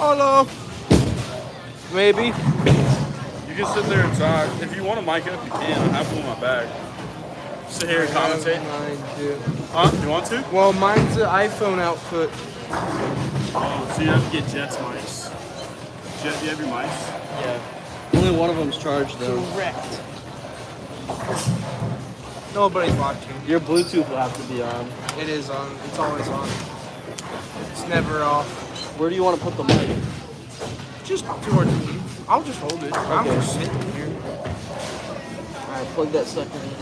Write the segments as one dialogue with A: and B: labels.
A: Hello. Maybe.
B: You can sit there and talk. If you want to mic up, you can. I have one in my bag. Sit here
A: I
B: and
A: have
B: commentate.
A: mine too.
B: Huh? You want to?
A: Well, mine's the iPhone output.
B: Oh, so you have to get Jet's mics. Jet, do you have your mics?
C: Yeah. Only one of them's charged though.
A: Correct. Nobody's watching.
C: Your Bluetooth will have to be on.
A: It is on. It's always on. It's never off.
C: Where do you want to put the mic?
A: Just towards me. I'll just hold it. I'm
C: Okay.
A: just sitting here.
C: Alright, plug that sucker in.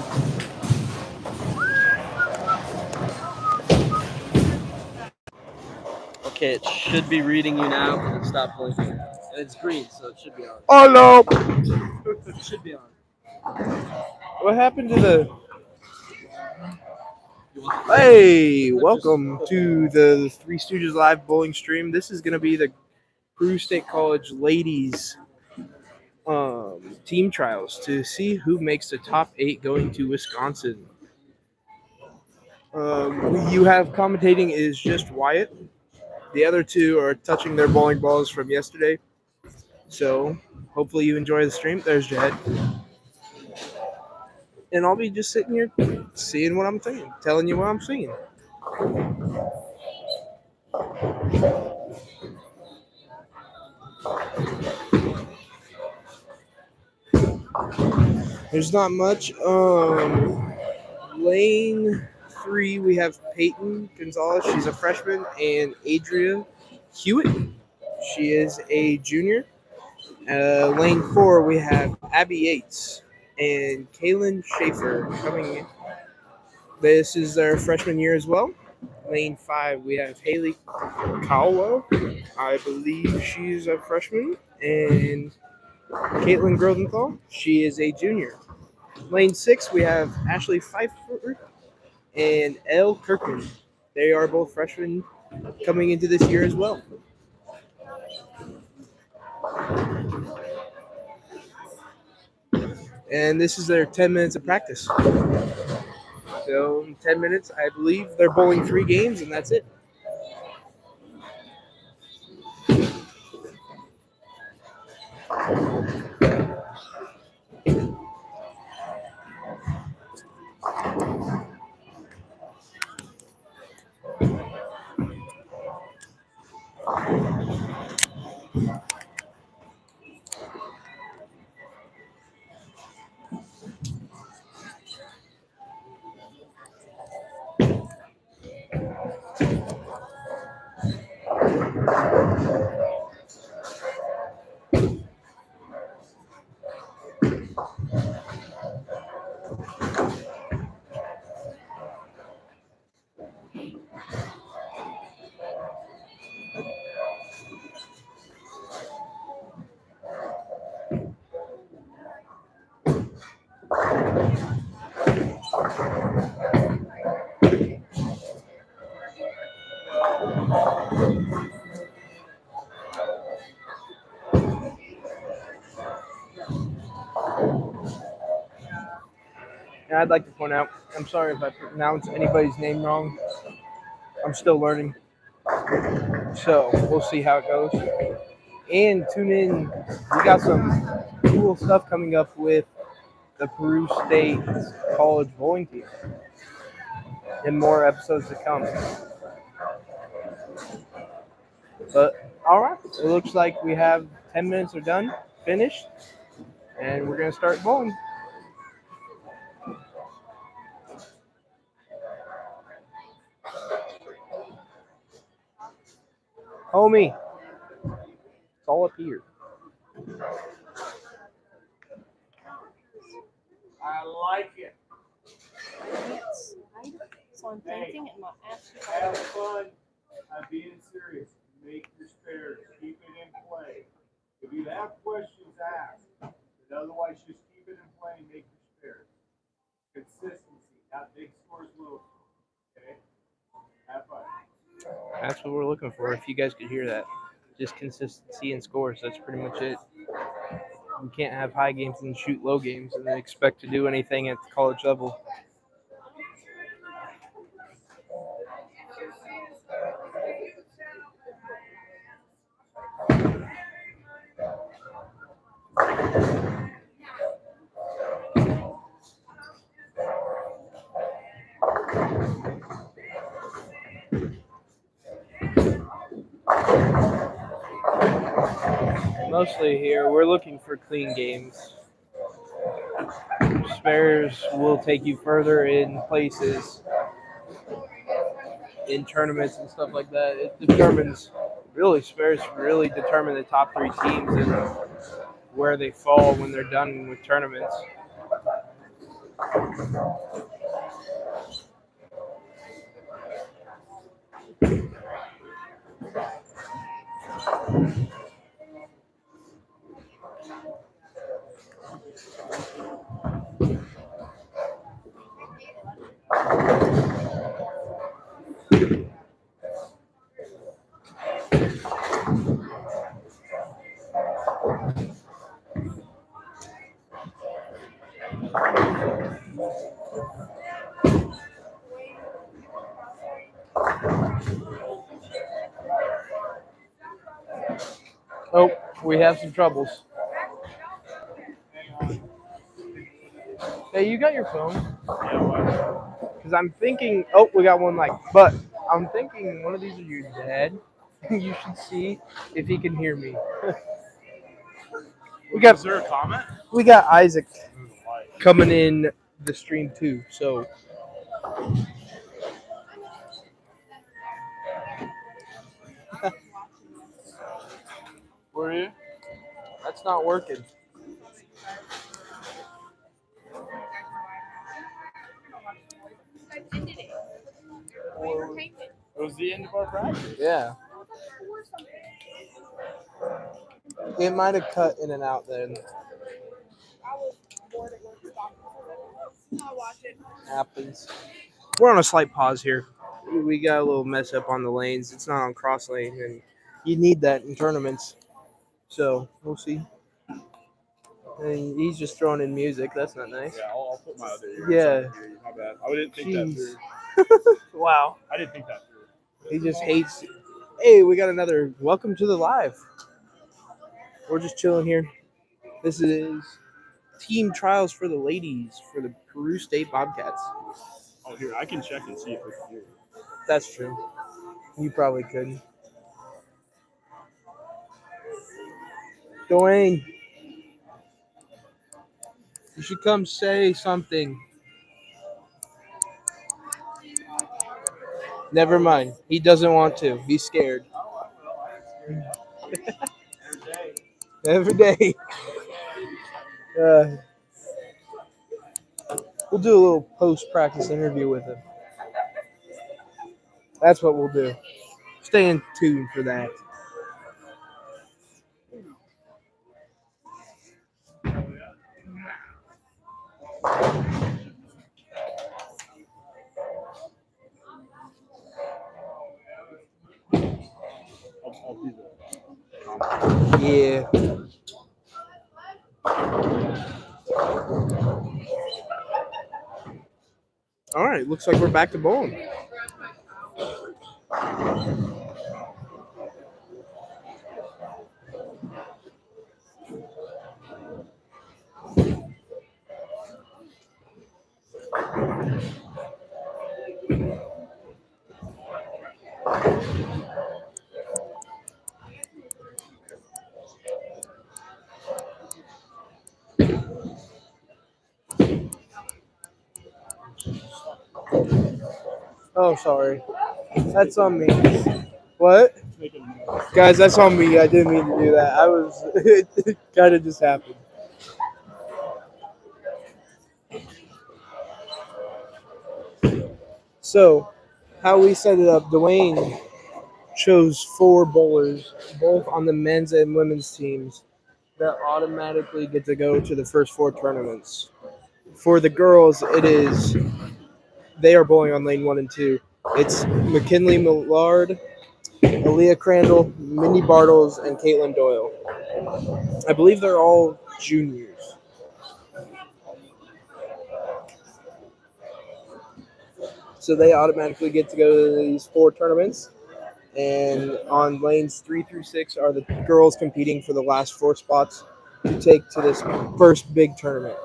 C: Okay, it should be reading you now, but it stopped blinking. And it's green, so it should be on.
A: Hello.
C: It should be on.
A: What happened to the? Hey, welcome to the Three Stooges live bowling stream. This is going to be the Peru State College ladies team trials to see who makes the top 8 going to Wisconsin. You have commentating is just Wyatt. The other two are touching their bowling balls from yesterday. So hopefully you enjoy the stream. There's Jed. And I'll be just sitting here seeing what I'm thinking, telling you what I'm seeing. There's not much. Lane 3, we have Peyton Gonzalez. She's a freshman. And Adria Hewitt. She is a junior. Lane 4, we have Abby Yates and Kaylin Schaefer coming in. This is their freshman year as well. Lane 5, we have Haley Caldwell. I believe she's a freshman. And Caitlin Grodenthal, she is a junior. Lane 6, we have Ashley Pfeiffer and Elle Kirkman. They are both freshmen coming into this year as well. And this is their 10 minutes of practice. So in 10 minutes, I believe they're bowling 3 games, and that's it. And I'd like to point out, I'm sorry if I pronounce anybody's name wrong. I'm still learning. So we'll see how it goes. And tune in. We got some cool stuff coming up with the Peru State College bowling team. And more episodes to come. But all right, it looks like we have 10 minutes are done, finished, and we're gonna start bowling. Homie, it's all up here.
B: I like it.
D: So I'm thinking it might ask you
B: Have fun. I'm being serious. Make your spares. Keep it in play. If you have questions, ask. But otherwise, just keep it in play and make your spares. Consistency, not big scores, little. Okay? Have fun.
A: That's what we're looking for. If you guys could hear that, just consistency and scores. That's pretty much it. You can't have high games and shoot low games and then expect to do anything at the college level. Mostly here, we're looking for clean games. Spares will take you further in places, in tournaments and stuff like that. It determines, really, spares really determine the top 3 teams and where they fall when they're done with tournaments. Oh, we have some troubles. Hey, you got your phone? Because I'm thinking, oh, we got one mic. But I'm thinking one of these are your dad. You should see if he can hear me.
B: Is there a comment?
A: We got Isaac coming in the stream too. So
B: Where are you?
A: that's not working.
B: It was the end of our practice.
A: Yeah. It might have cut in and out then. Happens. We're on a slight pause here. We got a little mess up on the lanes. It's not on cross lane, and you need that in tournaments. So we'll see. And he's just throwing in music. That's not nice.
B: Yeah, I'll put my other ear.
A: Yeah.
B: My bad. I didn't think that
A: Jeez.
B: through.
A: Wow.
B: I didn't think that through.
A: He just hates. Hey, we got another. Welcome to the live. We're just chilling here. This is team trials for the ladies for the Peru State Bobcats.
B: Oh, here, I can check and see if it's here.
A: That's true. You probably could. Dwayne, you should come say something. Never mind. He doesn't want to. He's scared. Every day. We'll do a little post-practice interview with him. That's what we'll do. Stay in tune for that.
B: I'll do that.
A: Yeah. All right. Looks like we're back to bowling. Oh, sorry. That's on me. What? Guys, that's on me. I didn't mean to do that. It kind of just happened. So, how we set it up, Dwayne chose 4 bowlers, both on the men's and women's teams, that automatically get to go to the first 4 tournaments. For the girls, they are bowling on lane 1 and 2. It's McKinley Millard, Aaliyah Crandall, Mindy Bartles, and Caitlin Doyle. I believe they're all juniors. So they automatically get to go to these 4 tournaments. And on lanes 3 through 6 are the girls competing for the last 4 spots. to take to this first big tournament.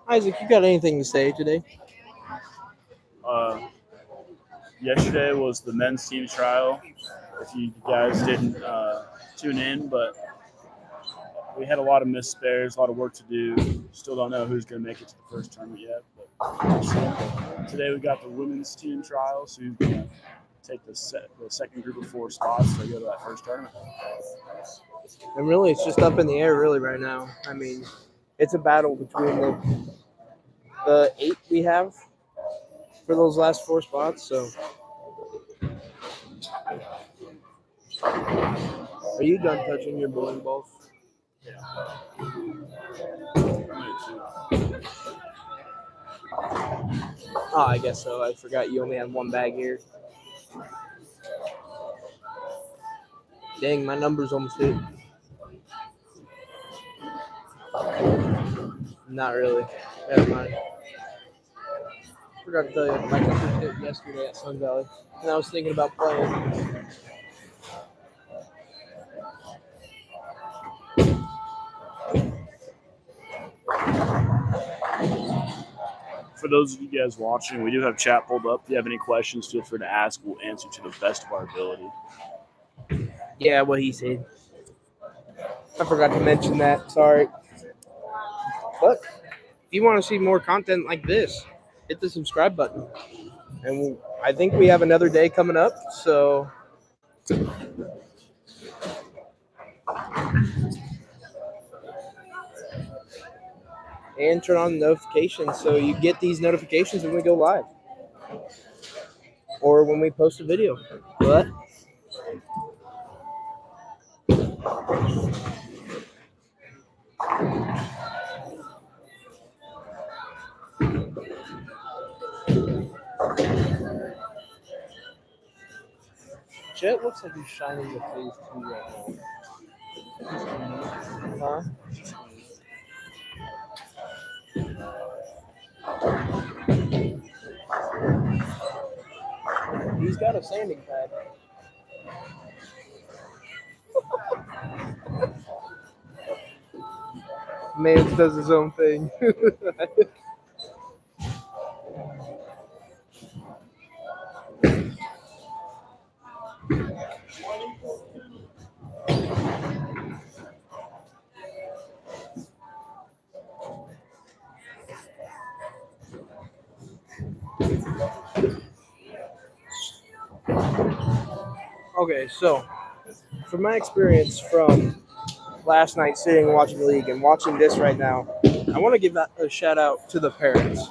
A: Isaac, you got anything to say today?
E: Uh, Yesterday was the men's team trial. If you guys didn't tune in, but we had a lot of missed spares, a lot of work to do. Still don't know who's going to make it to the first tournament yet. But today we got the women's team trial, so who's going to take the second group of 4 spots to go to that first tournament.
A: And really, it's just up in the air, really, right now. I mean, it's a battle between the 8 we have for those last 4 spots. So, are you done touching your bowling balls? Oh, I guess so. I forgot you only had 1 bag here. Dang, my number's almost hit. Not really. Never mind. Forgot to tell you, my numbers hit yesterday at Sun Valley, and I was thinking about playing.
E: For those of you guys watching, we do have chat pulled up. If you have any questions, feel free to ask. We'll answer to the best of our ability.
A: Yeah, what he said. I forgot to mention that. Sorry. But if you want to see more content like this, hit the subscribe button. And I think we have another day coming up, so and turn on notifications so you get these notifications when we go live or when we post a video. What? Jet looks like he's shining your face too right now. Huh? He's got a sanding pad. Man does his own thing. Okay, so from my experience from last night sitting and watching the league and watching this right now, I want to give a shout out to the parents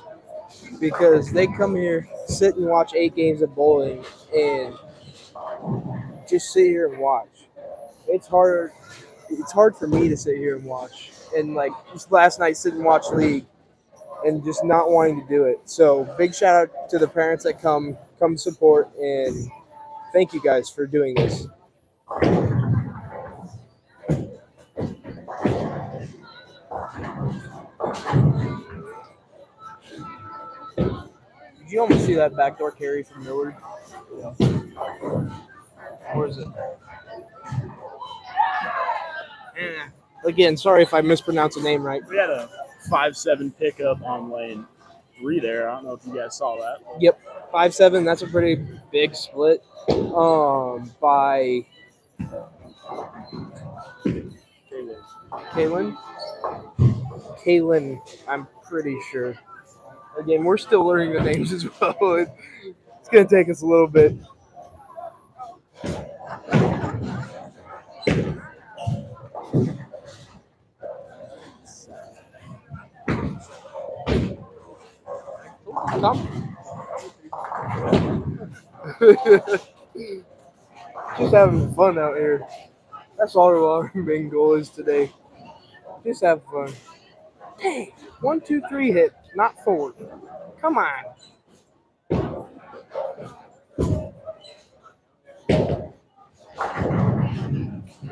A: because they come here, sit and watch 8 games of bowling, and just sit here and watch. It's hard. It's hard for me to sit here and watch. And like just last night, sit and watch league, and just not wanting to do it. So big shout out to the parents that come support, and thank you guys for doing this. Did you almost see that backdoor carry from Millard? Yeah. Or is it? Again, sorry if I mispronounce the name right.
E: We had a 5-7 pickup on lane 3 there. I don't know if you guys saw that.
A: Yep, 5-7. That's a pretty big split. By Kaylin, I'm pretty sure. Again, we're still learning the names as well. It's going to take us a little bit. Come. Just having fun out here. That's all our main goal is today. Just have fun. Dang. 1, 2, 3 hit, not 4. Come on.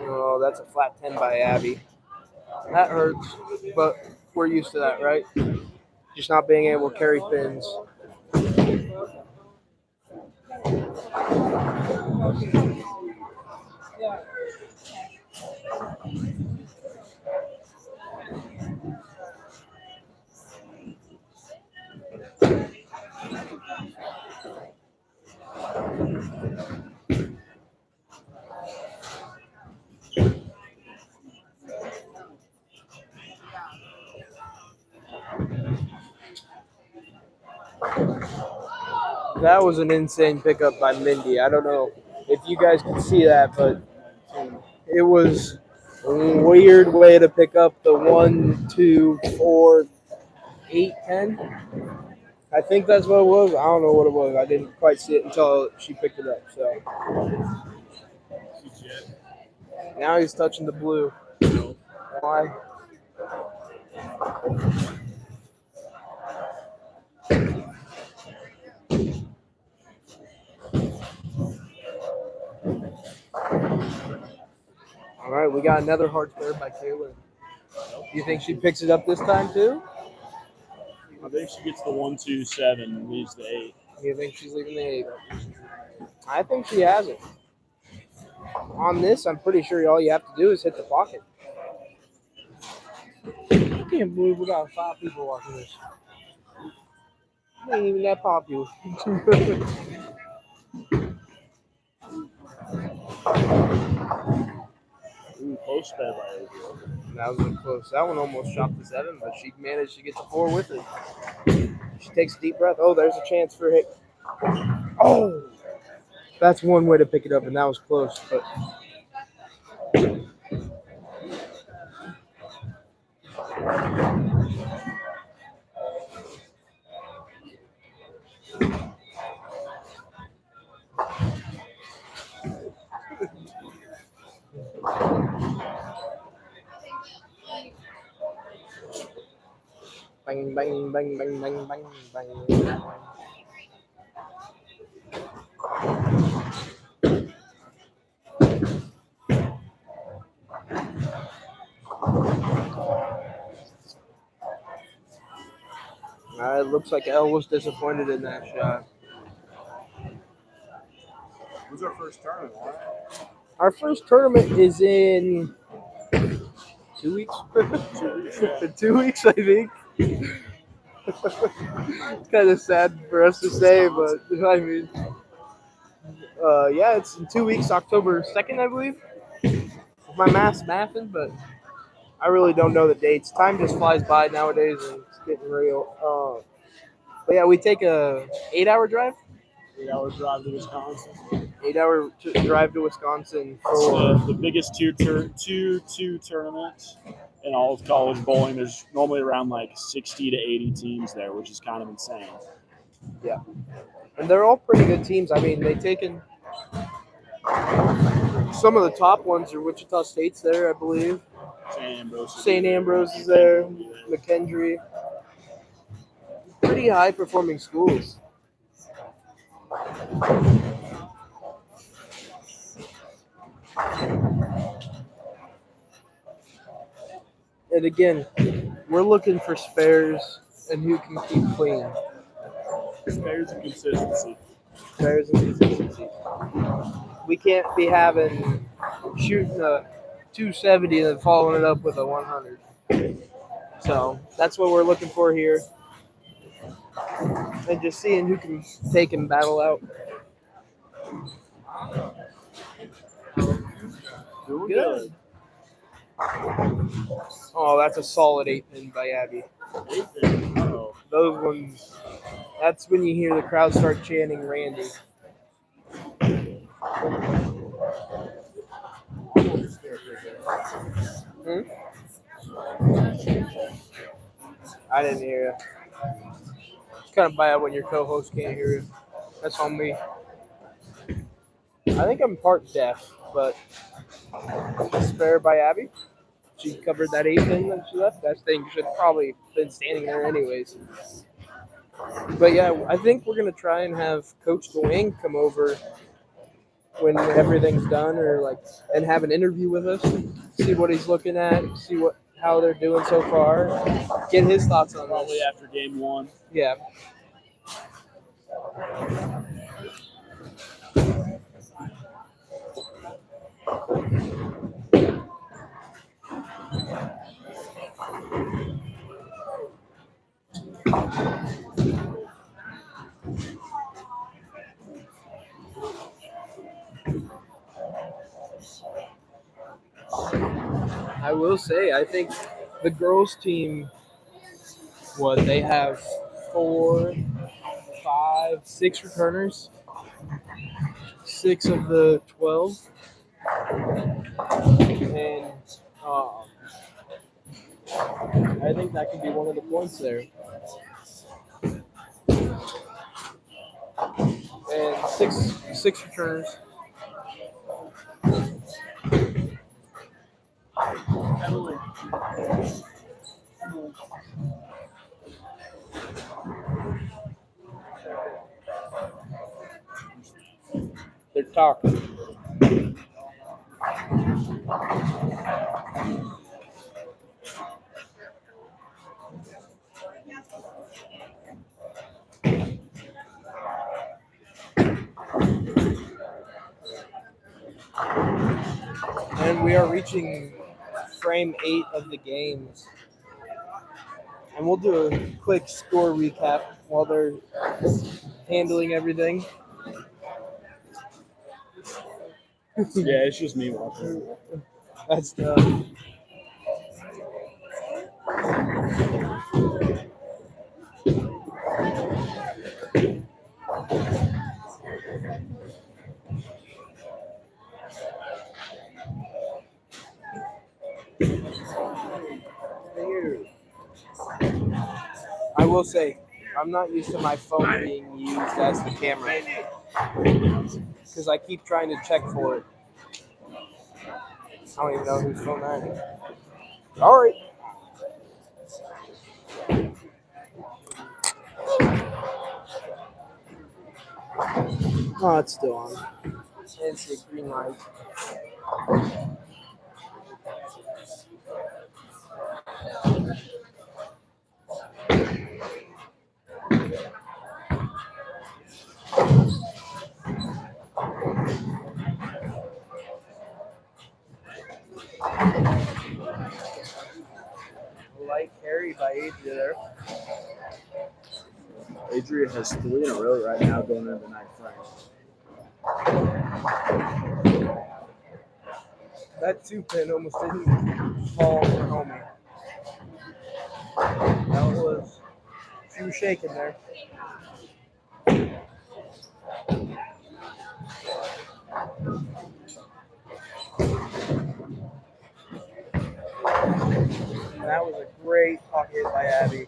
A: Oh, that's a flat 10 by Abby. That hurts, but we're used to that, right? Just not being able to carry pins. That was an insane pickup by Mindy. I don't know if you guys could see that, but it was a weird way to pick up the 1, 2, 4, 8, 10. I think that's what it was. I don't know what it was. I didn't quite see it until she picked it up. So now he's touching the blue. Why? All right, we got another hard spare by Kaylin. You think she picks it up this time too?
E: I think she gets the 1, 2, 7 and leaves the 8.
A: You think she's leaving the 8? I think she has it. On this, I'm pretty sure all you have to do is hit the pocket. I can't believe we got 5 people watching this. It ain't even that popular.
E: Ooh, close spare by Adriel.
A: That was close. That one almost chopped the 7, but she managed to get the 4 with it. She takes a deep breath. Oh, there's a chance for a hit. Oh! That's one way to pick it up, and that was close. But bang, bang, bang, bang, bang, bang, bang. It looks like Elle was disappointed in that shot.
B: Who's our first tournament?
A: Our first tournament is in 2 weeks. 2 weeks, I think. It's kind of sad for us to say, but I mean, yeah, it's in 2 weeks, October 2nd, I believe. If my math's mathing, but I really don't know the dates. Time just flies by nowadays, and it's getting real. But yeah, we take a 8-hour drive.
E: 8-hour drive to Wisconsin.
A: 8-hour drive to Wisconsin
E: It's
A: for
E: the biggest two tournament in all of college bowling. There's normally around like 60 to 80 teams there, which is kind of insane.
A: yeah, and they're all pretty good teams. I mean, they've taken some of the top ones are Wichita State's there, I believe. St. Ambrose is there. McKendree. Pretty high performing schools. And again, we're looking for spares and who can keep clean.
E: Spares and consistency.
A: Spares and consistency. We can't be having shooting a 270 and then following it up with a 100. So that's what we're looking for here. And just seeing who can take and battle out.
E: Doing
A: Good. Oh, that's a solid 8-pin by Abby.
E: Uh-oh.
A: Those ones, that's when you hear the crowd start chanting Randy. Hmm? I didn't hear you. It's kind of bad when your co-host can't hear you. That's on me. I think I'm part deaf, but spare by Abby. she covered that 8 pin when she left. That thing should have probably been standing there anyways. But yeah, I think we're gonna try and have Coach Dwayne come over when everything's done, or like, and have an interview with us, see what he's looking at, see how they're doing so far, get his thoughts on
E: Probably
A: this.
E: after game 1.
A: Yeah. I will say, I think the girls' team, they have 4, 5, 6 returners, 6 of the 12, and I think that could be one of the points there. And six returners. They're talking. And we are reaching frame 8 of the games. And we'll do a quick score recap while they're handling everything.
E: Yeah, it's just me watching.
A: That's tough. I will say, I'm not used to my phone being used as the camera because I keep trying to check for it. I don't even know whose phone that is. All right. Oh, it's still on. I didn't see a green light. Light carry by Adria there.
E: Adria has 3 in a row right now going into the 9th frame.
A: That 2 pin almost didn't fall for homie. That was, she was shaking there. That was a great pocket by Abby.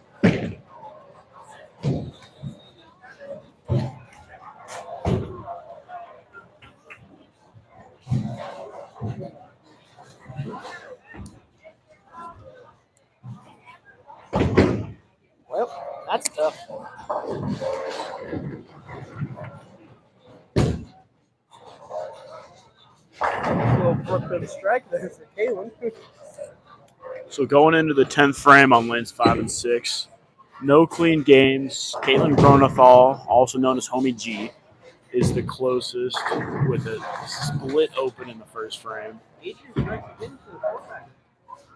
A: Well, that's tough. A little Brooklyn strike there for Kaylin.
E: So going into the 10th frame on lanes 5 and 6, no clean games. Caitlin Gronathal, also known as Homie G, is the closest with a split open in the first frame.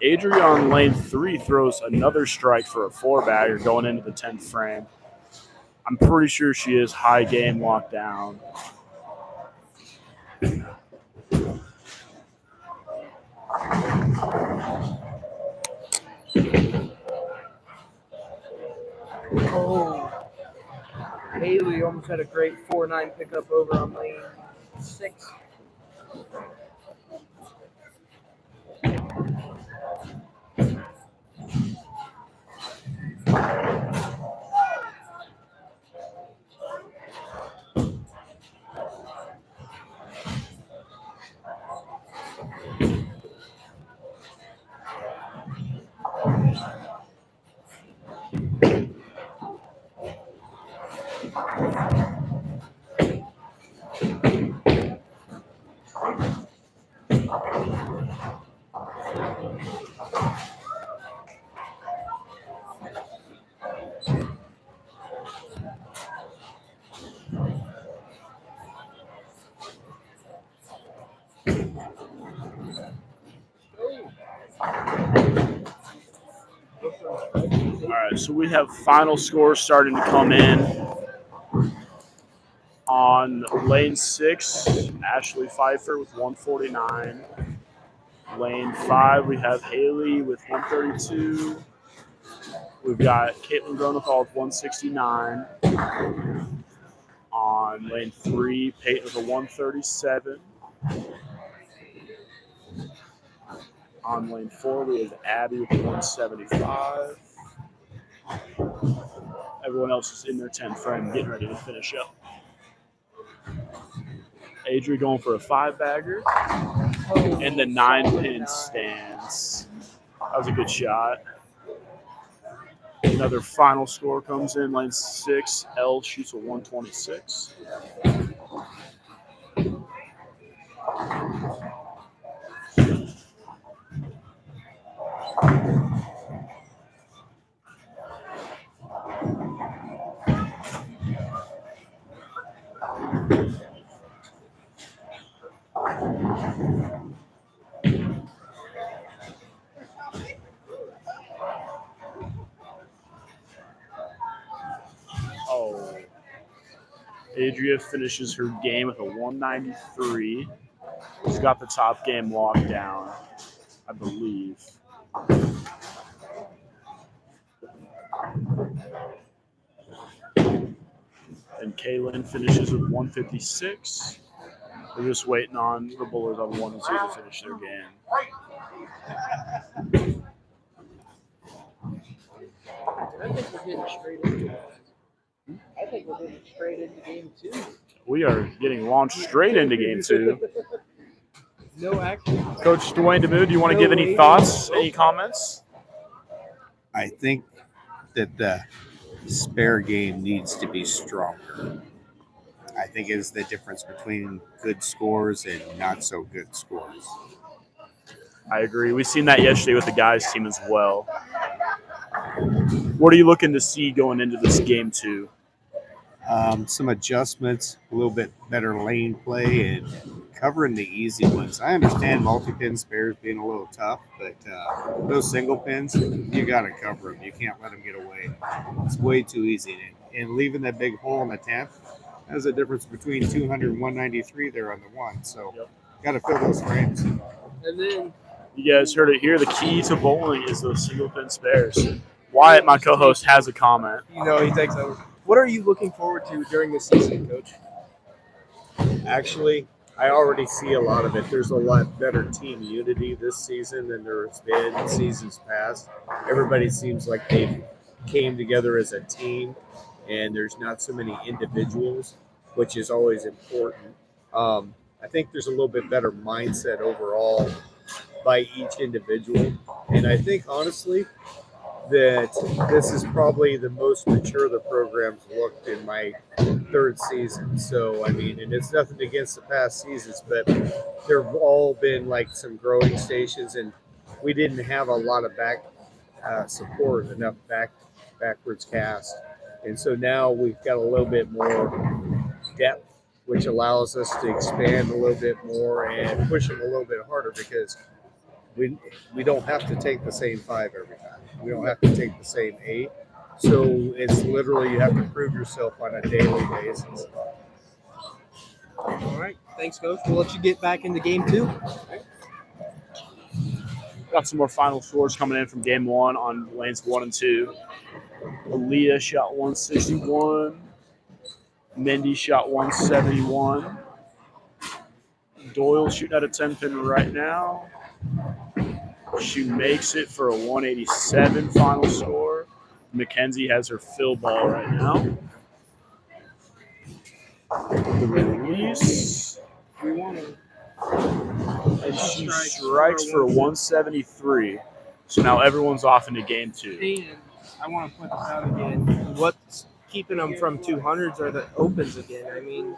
E: Adria on lane 3 throws another strike for a 4-bagger going into the 10th frame. I'm pretty sure she is high game locked down.
A: Oh, Haley almost had a great 4-9 pickup over on lane 6.
E: All right, so we have final scores starting to come in. On lane 6, Ashley Pfeiffer with 149. Lane 5, we have Haley with 132. We've got Caitlin Gronethal with 169. On lane 3, Peyton with a 137. On lane 4, we have Abby with a 175. Everyone else is in their 10 frame, getting ready to finish up. Adri going for a 5-bagger. And the 9-pin stands. That was a good shot. Another final score comes in. Lane 6, L shoots a 126. Oh. Adria finishes her game with a 193. She's got the top game locked down, I believe. And Kaylin finishes with 156. We're just waiting on the Bullers on 1 and 2 to finish their game.
A: I think we're getting straight into it. I think we're getting straight into game 2.
E: We are getting launched straight into game 2.
A: No action.
E: Coach Dwayne DeMoo, do you want to give any thoughts, any comments?
F: I think that the spare game needs to be stronger. I think it is the difference between good scores and not so good scores.
E: I agree. We've seen that yesterday with the guys' team as well. What are you looking to see going into this game 2?
F: Some adjustments, a little bit better lane play, and covering the easy ones. I understand multi-pin spares being a little tough, but those single pins, you got to cover them. You can't let them get away. It's way too easy. And leaving that big hole in the 10th, there's a difference between 200 and 193 there on the 1. So got to fill those frames.
A: And then
E: you guys heard it here. The key to bowling is those single pin spares. Wyatt, my co-host, has a comment.
A: You know, he takes over. What are you looking forward to during the season, Coach?
F: Actually, I already see a lot of it. There's a lot better team unity this season than there's been in seasons past. Everybody seems like they came together as a team, and there's not so many individuals, which is always important. I think there's a little bit better mindset overall by each individual. And I think, honestly, that this is probably the most mature the program's looked in my 3rd season. So, I mean, and it's nothing against the past seasons, but there have all been like some growing stations, and we didn't have a lot of back support, enough backwards cast. And so now we've got a little bit more depth, which allows us to expand a little bit more and push them a little bit harder, because we don't have to take the same 5 every time. We don't have to take the same 8. So it's literally you have to prove yourself on a daily basis.
A: All right. Thanks, Coach. We'll let you get back into game 2.
E: Got some more final scores coming in from game 1 on lanes 1 and 2. Aaliyah shot 161. Mindy shot 171. Doyle shooting at a 10-pin right now. She makes it for a 187 final score. Mackenzie has her fill ball right now. The release.
A: We want to.
E: And she strikes for a 173. So now everyone's off into game 2.
A: And I want to point this out again. What's keeping them from 200s are the opens again. I mean,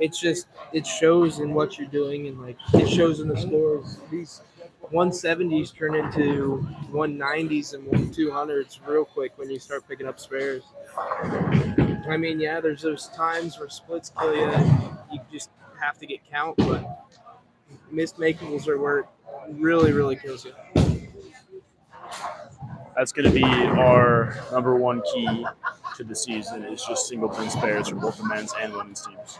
A: it shows in what you're doing, and like it shows in the scores. These 170s turn into 190s and 200s real quick when you start picking up spares. I mean, yeah, there's those times where splits kill you. You just have to get count, but missed makeables are where it really, really kills you.
E: That's going to be our number one key to the season is just single pin spares for both the men's and women's teams.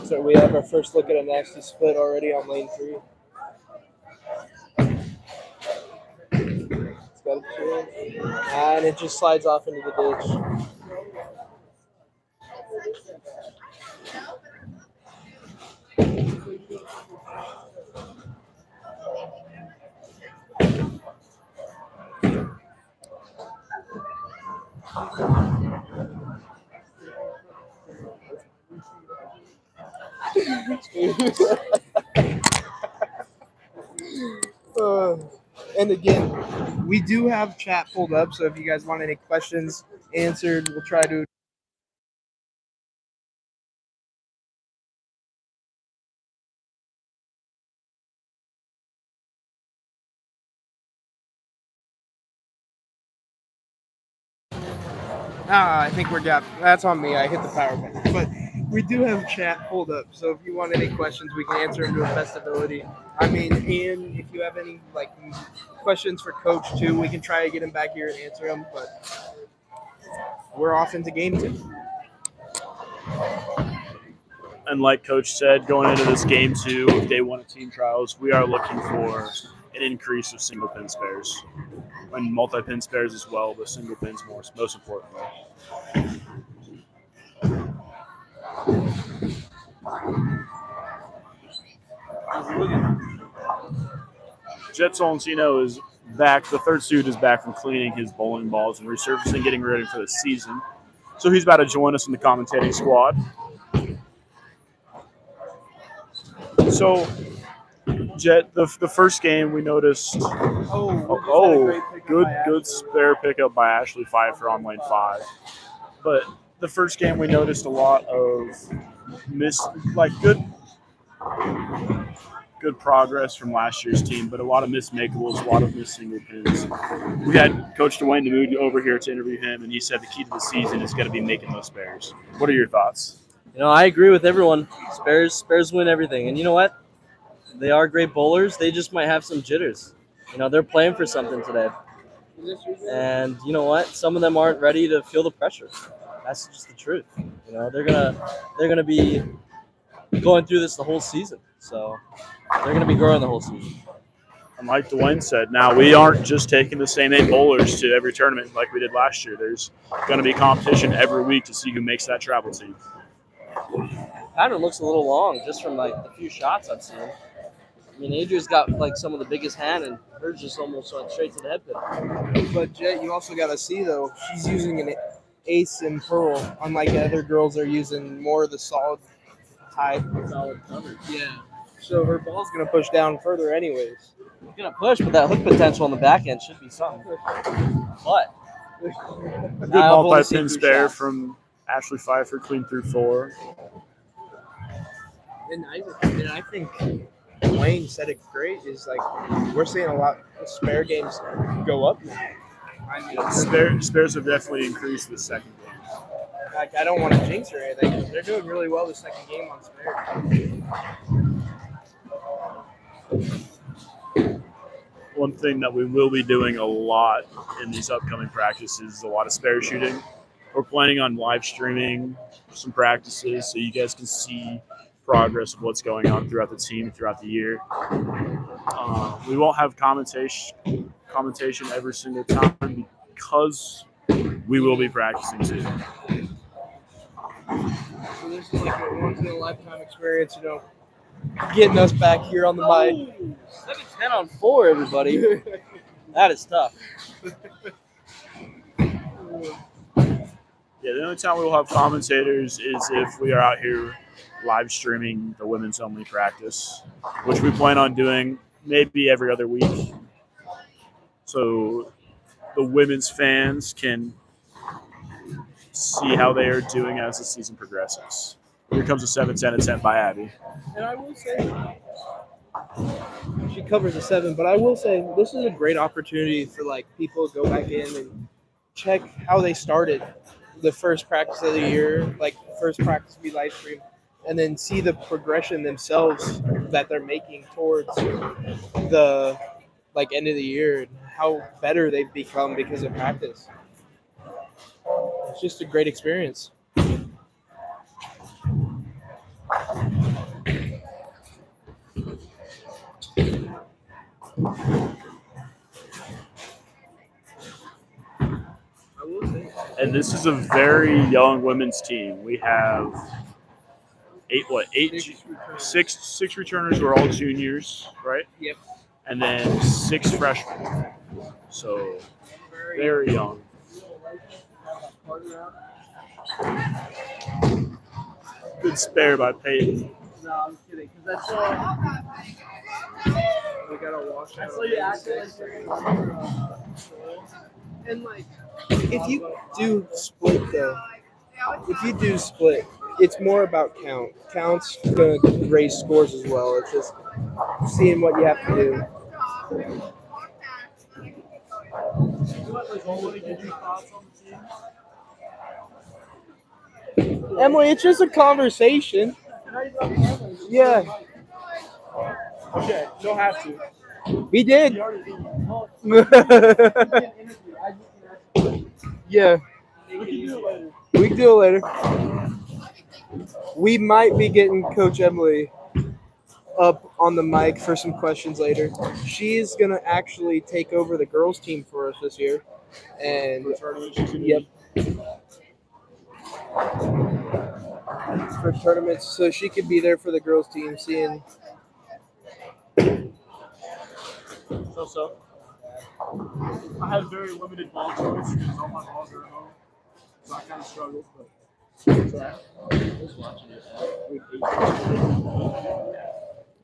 A: So we have our first look at a nasty split already on lane 3. It's got a chance. And it just slides off into the ditch. And again, we do have chat pulled up, so if you guys want any questions answered, we'll try to. I think we're got. That's on me. I hit the power button. But we do have chat pulled up, so if you want any questions, we can answer them to the best ability. I mean, and if you have any like questions for Coach too, we can try to get him back here and answer them. But we're off into game 2.
E: And like Coach said, going into this game 2 of day 1 of team trials, we are looking for an increase of single pin spares and multi-pin spares as well, but single pins most importantly. Jet Solentino is back. The third student is back from cleaning his bowling balls and resurfacing, getting ready for the season. So he's about to join us in the commentating squad. So, Jet, the first game we noticed. Good spare pickup by Ashley Pfeiffer on lane 5. But the first game we noticed a lot of good progress from last year's team, but a lot of missed makeables, a lot of missed single pins. We had Coach Dwayne DeMood over here to interview him, and he said the key to the season is going to be making those spares. What are your thoughts?
C: I agree with everyone. Spares win everything. And you know what? They are great bowlers. They just might have some jitters. They're playing for something today. And you know what? Some of them aren't ready to feel the pressure. That's just the truth. They're gonna be going through this the whole season. So they're gonna be growing the whole season.
E: And like Dwayne said, now we aren't just taking the same 8 bowlers to every tournament like we did last year. There's going to be competition every week to see who makes that travel team.
C: Pattern looks a little long just from like the few shots I've seen. I mean, Adria's got like some of the biggest hand, and hers just almost went straight to the head pin.
A: But Jet, you also got to see though, she's using an ace and pearl, unlike other girls are using more of the solid type.
C: Solid cover.
A: Yeah. So her ball's gonna push down further, anyways.
C: It's gonna push, but that hook potential on the back end should be something. But
E: a good multi-pin spare from Ashley Pfeiffer, clean through 4.
A: And I think Wayne said it great. Is like we're seeing a lot of spare games go up now.
E: Spares have definitely increased the second game.
A: Like I don't want to jinx or anything, because they're doing really well the second game on spares.
E: One thing that we will be doing a lot in these upcoming practices is a lot of spare shooting. We're planning on live streaming some practices so you guys can see progress of what's going on throughout the team throughout the year. We won't have commentation every single time because we will be practicing too.
A: So this is like a once in a lifetime experience, getting us back here on the mic.
C: 10 on 4, everybody. That is tough.
E: Yeah, the only time we will have commentators is if we are out here live streaming the women's only practice, which we plan on doing maybe every other week. So the women's fans can see how they are doing as the season progresses. Here comes a 7-10 attempt by Abby.
A: And I will say, she covers a 7, but I will say this is a great opportunity for like people to go back in and check how they started the first practice of the year, like first practice we live stream, and then see the progression themselves that they're making towards the like end of the year and how better they've become because of practice. It's just a great experience. I will say.
E: And this is a very young women's team. We have six returners who are all juniors, right?
A: Yep.
E: And then 6 freshmen. So very young. Good spare by Peyton.
A: No, I'm kidding. Because that's we gotta wash out. And like, if you do split, it's more about count. Count's gonna raise scores as well. It's just seeing what you have to do. Emily, it's just a conversation. Yeah.
B: Okay, don't have to.
A: We did. Yeah. We can do it later. We might be getting Coach Emily up on the mic for some questions later. She's gonna actually take over the girls team for us this year. And yep. For tournaments, so she could be there for the girls team, seeing.
E: So. I have very limited ball choice because all my balls are at home. So I kind of struggle, but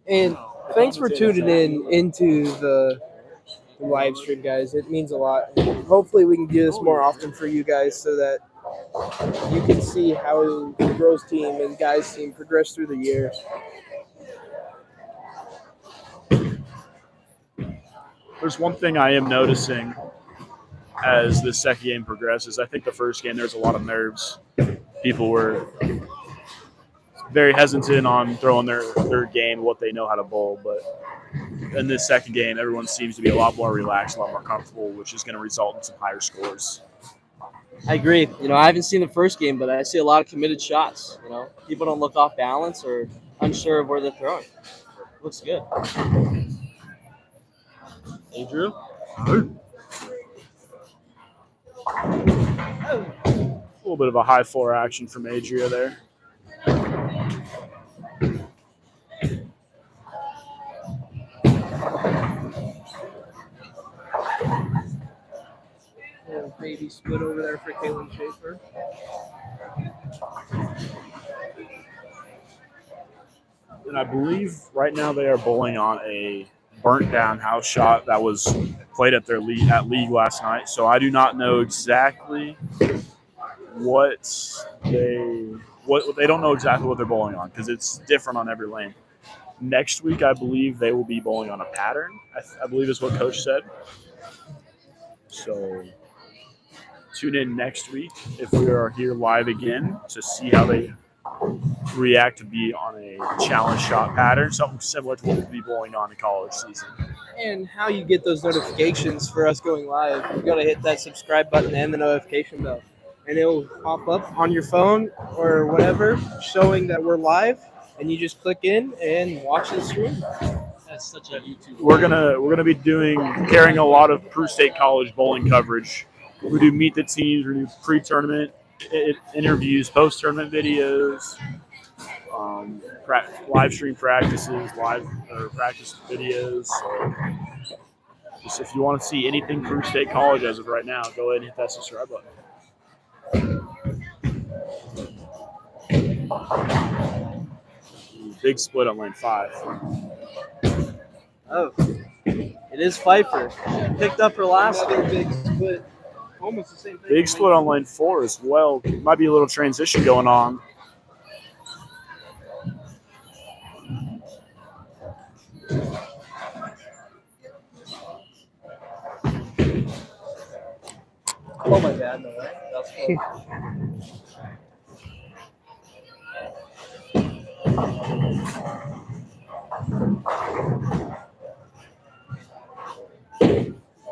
A: And thanks for tuning into the live stream, guys. It means a lot. Hopefully, we can do this more often for you guys so that you can see how the girls team and guys team progress through the year.
E: there's one thing I am noticing as the second game progresses. I think the first game there's a lot of nerves. People were very hesitant on throwing their game, what they know how to bowl. But in this second game, everyone seems to be a lot more relaxed, a lot more comfortable, which is going to result in some higher scores.
C: I agree. I haven't seen the first game, but I see a lot of committed shots. People don't look off balance or unsure of where they're throwing. Looks good. Hey, Drew.
E: A little bit of a high 4 action from Adria there.
A: Baby split over there for Kaylin Schaefer.
E: And I believe right now they are bowling on a burnt down house shot that was played at their league last night. So I do not know exactly what they don't know exactly what they're bowling on because it's different on every lane. Next week, I believe they will be bowling on a pattern. I believe is what Coach said. So tune in next week if we are here live again to see how they react to be on a challenge shot pattern, something similar to what we'll be bowling on in college season.
A: And how you get those notifications for us going live, you got to hit that subscribe button and the notification bell. And it'll pop up on your phone or whatever showing that we're live, and you just click in and watch the stream.
C: That's such a YouTube.
E: We're gonna be carrying a lot of Peru State College bowling coverage. We do meet the teams, we do pre-tournament interviews, post-tournament videos, live stream practices, practice videos. So just if you want to see anything Peru State College as of right now, go ahead and hit that subscribe button. Big split on lane 5.
C: Oh, it is Pfeiffer. She picked up her last one.
A: Big split. Almost the same thing.
E: Big split on lane 4 as well. Might be a little transition going on.
C: Oh my God, no way. That's cool.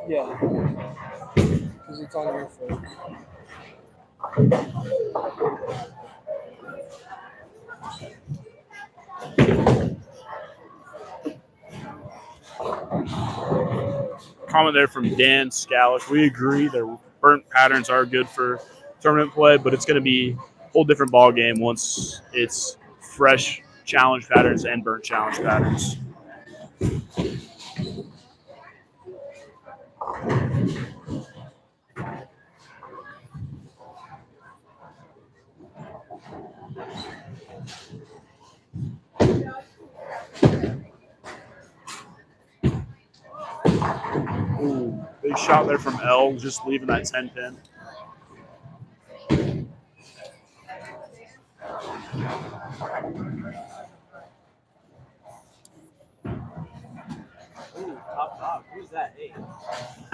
A: Yeah. Because it's on your phone.
E: Comment there from Dan Scalish. We agree their burnt patterns are good for tournament play, but it's going to be a whole different ball game once it's fresh challenge patterns and burnt challenge patterns. Ooh, big shot there from L, just leaving that 10 pin.
C: Ooh, top dog. Who's that? Hey. Is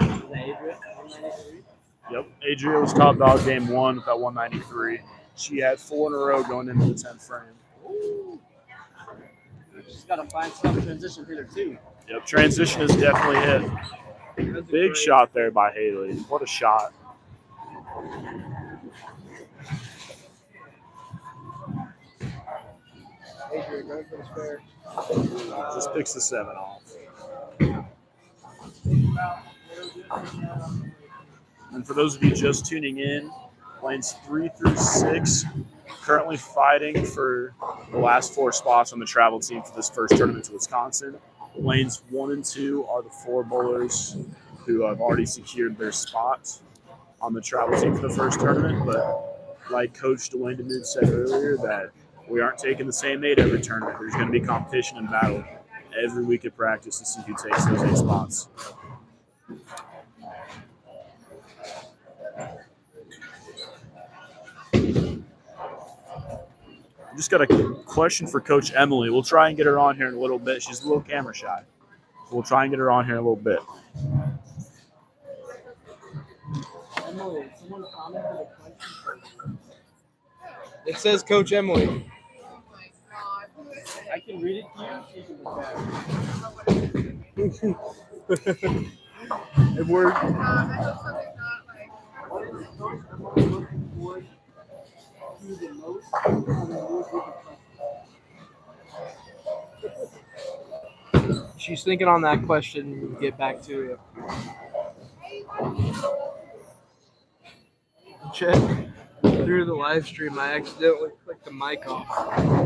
C: that Adria? 193?
E: Yep, Adria was top dog game one with that 193. She had 4 in a row going into the 10th frame.
C: Ooh. She's got to find some transition hitter, too.
E: Yep, transition is definitely hit. Big shot there by Haley. What a shot.
A: Adrian, going for the spare.
E: Just picks the 7 off. And for those of you just tuning in, lanes 3 through 6 currently fighting for the last 4 spots on the travel team for this first tournament to Wisconsin. Lanes 1 and 2 are the 4 bowlers who have already secured their spot on the travel team for the first tournament. But like Coach Dwayne Demuth said earlier, that we aren't taking the same 8 every tournament. There's going to be competition and battle every week of practice to see who takes those 8 spots. I just got a question for Coach Emily. We'll try and get her on here in a little bit. She's a little camera shy. So we'll try and get her on here in a little bit.
C: Emily, someone commented a question.
A: It says Coach Emily.
C: I can read it to you. She can look back.
A: It worked.
C: What is Coach Emily looking forward to the most from the new group of
A: She's thinking on that question. We'll get back to you. Check. Through the live stream, I accidentally clicked the mic off.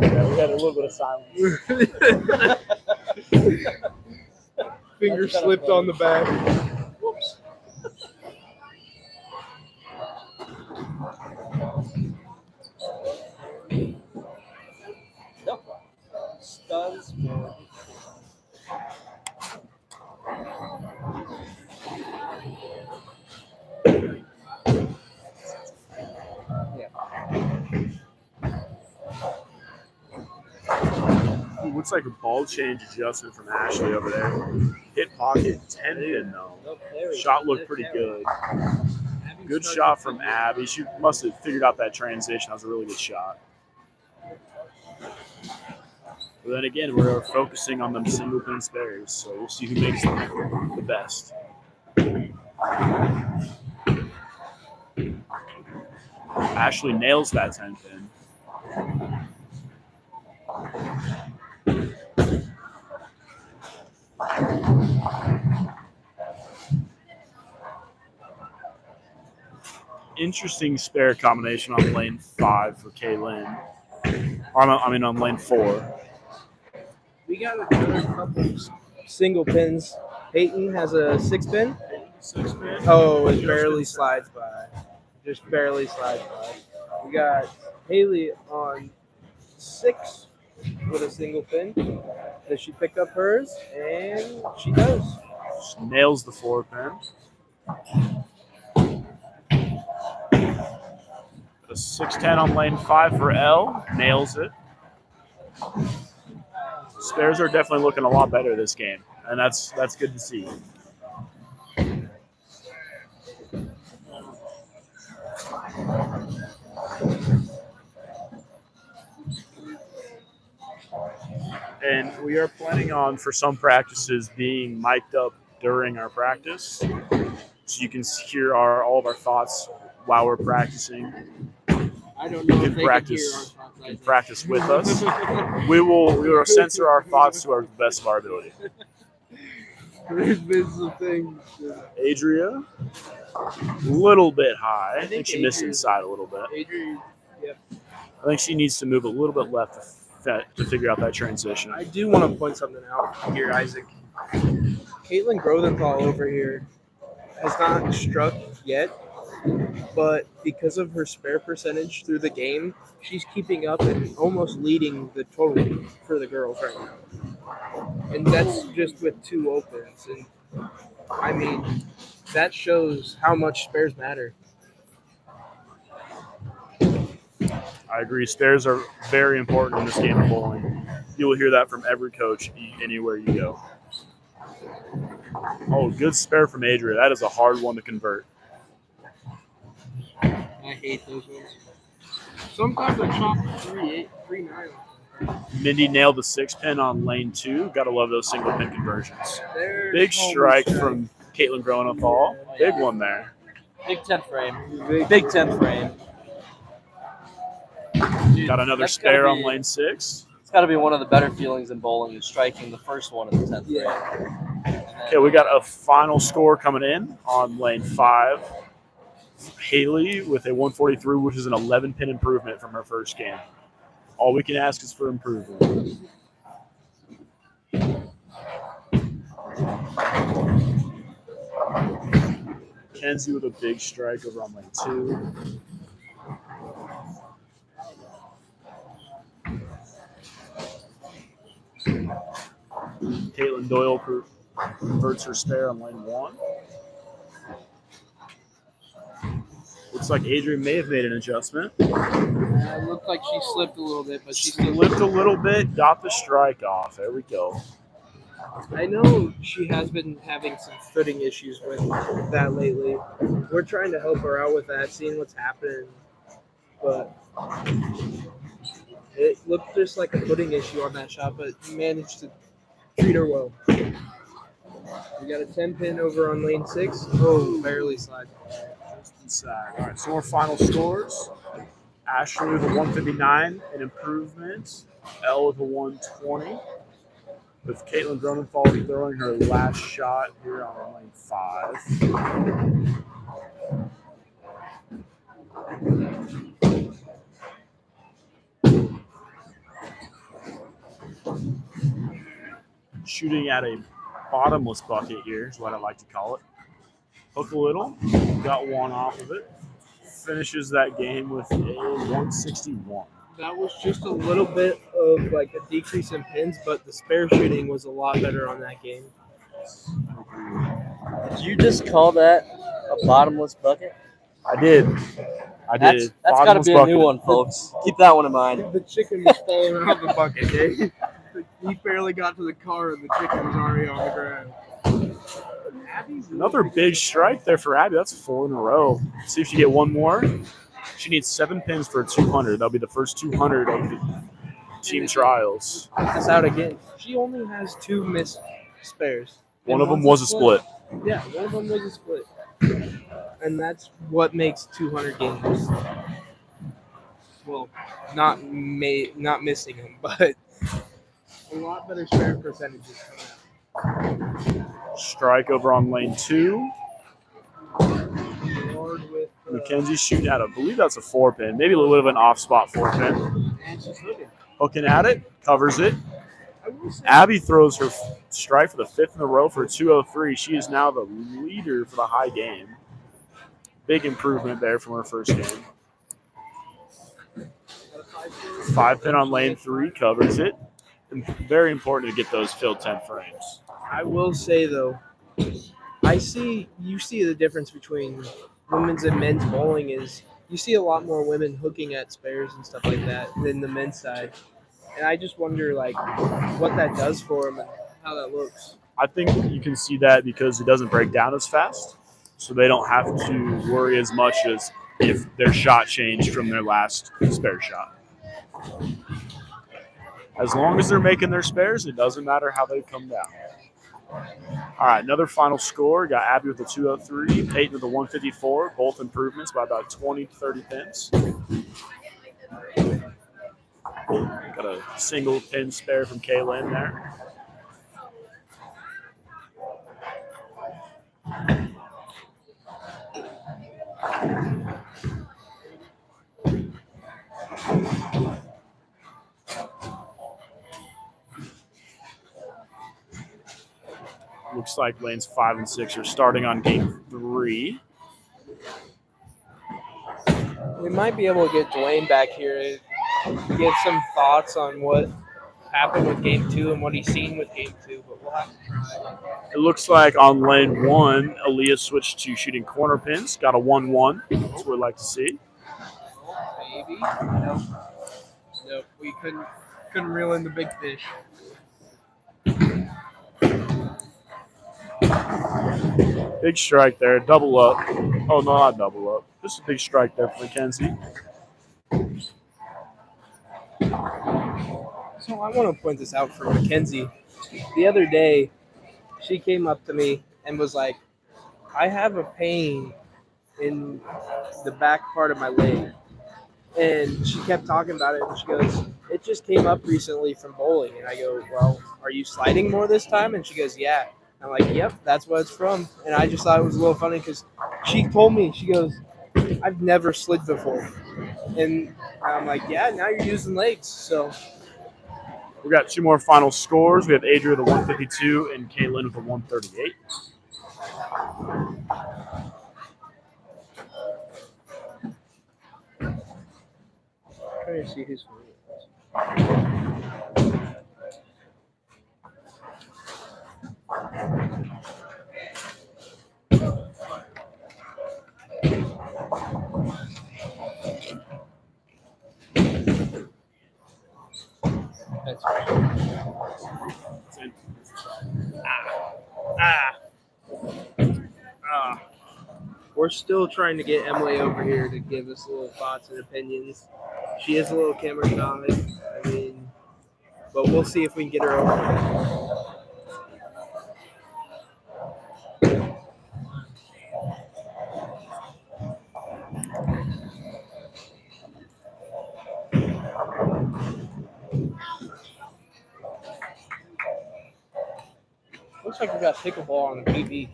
E: Yeah, we had a little bit of silence.
A: Finger slipped on the back.
C: Whoops. Nope. Studs for
E: Ooh, looks like a ball change adjustment from Ashley over there. Hit pocket 10 pin though. Shot looked pretty good. Good shot from Abby. She must have figured out that transition. That was a really good shot. But then again, we're focusing on them single pin spares, so we'll see who makes them the best. Ashley nails that 10 pin. Interesting spare combination on lane 5 for Kaylin. On lane 4.
A: We got another couple single pins. Peyton has a 6 pin.
E: 6 pin.
A: Oh, it barely slides by. Just barely slides by. We got Haley on 6 with a single pin. Does she pick up hers? And she does.
E: She nails the 4 pin. A 6-10 on lane 5 for L. Nails it. Spares are definitely looking a lot better this game, and that's good to see. And we are planning on, for some practices, being mic'd up during our practice, so you can hear all of our thoughts while we're practicing.
A: I don't know
E: You
A: if
E: can
A: they
E: practice.
A: can hear our thoughts.
E: You can practice with us. We will censor our thoughts to our best of our ability.
A: There's been some things.
E: Adria, little bit high. I think she missed
A: Adria's-
E: inside a little bit.
A: Adrian, yep.
E: I think she needs to move a little bit left to figure out that transition.
A: I do want to point something out here, Isaac. Caitlin Grothenthal over here has not struck yet, but because of her spare percentage through the game, she's keeping up and almost leading the total for the girls right now. And that's just with 2 opens. And I mean, that shows how much spares matter.
E: I agree. Spares are very important in this game of bowling. You will hear that from every coach anywhere you go. Oh, good spare from Adria. That is a hard one to convert.
A: I hate those ones. Sometimes I chop 3-8, 3-9.
E: Mindy nailed the 6-pin on lane 2. Gotta love those single pin conversions.
A: There's
E: Big
A: Homer
E: strike
A: strike.
E: from Caitlin Grothenthal. Big one there.
C: Big 10th frame. Big 10th frame. Dude,
E: Got another
C: that's gotta
E: spare on
C: be-
E: lane 6.
C: It's got to be one of the better feelings in bowling is striking the first one in the 10th frame.
A: Yeah.
E: Okay, we got a final score coming in on lane 5. Haley with a 143, which is an 11-pin improvement from her first game. All we can ask is for improvement. Kenzie with a big strike over on lane 2. Caitlin Doyle converts her spare on lane 1. Looks like Adrian may have made an adjustment.
A: It looked like she slipped a little bit, but she still
E: Slipped a little bit, got the strike off. There we go.
A: I know she has been having some footing issues with that lately. We're trying to help her out with that, seeing what's happening. But it looked just like a footing issue on that shot, but he managed to treat her well. We got a 10-pin over on lane 6. Oh, barely slide.
E: Just inside. All right, so our final scores. Ashley with a 159, an improvement. Elle with a 120. With Caitlin Grothenthal throwing her last shot here on lane 5. Shooting at a bottomless bucket here is what I like to call it. Hook a little, got one off of it. Finishes that game with a 161.
A: That was just a little bit of like a decrease in pins, but the spare shooting was a lot better on that game.
C: Did you just call that a bottomless bucket?
E: I did.
C: That's got to
E: Bottomless
C: be a new
E: bucket.
C: one, folks. Keep that one in mind.
A: The chicken was falling out of the bucket, eh? He barely got to the car and the chicken was already on the ground.
E: Another big strike there for Abby. That's 4 in a row. See if she get one more. She needs 7 pins for a 200. That'll be the first 200 of the team trials.
A: Point this out again. She only has 2 missed spares.
E: One
A: And
E: of them
A: one's
E: was a split.
A: Yeah, one of them was a split. And that's what makes 200 games. Well, not missing them, but a lot better spare percentages coming out.
E: Strike over on lane 2.
A: Hard with,
E: Mackenzie's shooting at, I believe that's a 4-pin. Maybe a little bit of an off-spot 4-pin.
A: and she's looking.
E: Hooking at it, covers it.
A: I will say,
E: Abby throws her strike for the 5th in a row for a 203. She is now the leader for the high game. Big improvement there from her first game. 5-pin on lane 3, covers it. And very important to get those filled 10 frames.
A: I will say though, you see the difference between women's and men's bowling is you see a lot more women hooking at spares and stuff like that than the men's side. and I just wonder like what that does for him and how that looks.
E: I think you can see that because it doesn't break down as fast, so they don't have to worry as much as if their shot changed from their last spare shot. As long as they're making their spares, it doesn't matter how they come down. All right, another final score. Got Abby with the 203, Peyton with the 154, both improvements by about 20 to 30 pins. Got a single pin spare from Kaylin there. Looks like lanes 5 and 6 are starting on game 3.
A: We might be able to get Dwayne back here to get some thoughts on what happened with game 2 and what he's seen with game 2, but we'll have to try.
E: It looks like on lane 1, Aaliyah switched to shooting corner pins. Got a 1-1. That's what we'd like to see.
A: Maybe. Nope. We couldn't reel in the big fish.
E: Big strike there. Double up. Oh, no, not double up. Just a big strike there for Mackenzie.
A: So I want to point this out for Mackenzie. The other day, she came up to me and was like, I have a pain in the back part of my leg. And she kept talking about it, and she goes, it just came up recently from bowling. And I go, well, are you sliding more this time? And she goes, yeah. I'm like, yep, that's what it's from. And I just thought it was a little funny because she told me, she goes, I've never slid before. And I'm like, yeah, now you're using legs. So
E: We got 2 more final scores. We have Adria with a 152 and Kaylin with a 138.
A: trying to see who's that's We're still trying to get Emily over here to give us little thoughts and opinions. She is a little camera shy. I mean, but we'll see if we can get her over. Looks like we got pickleball on the TV.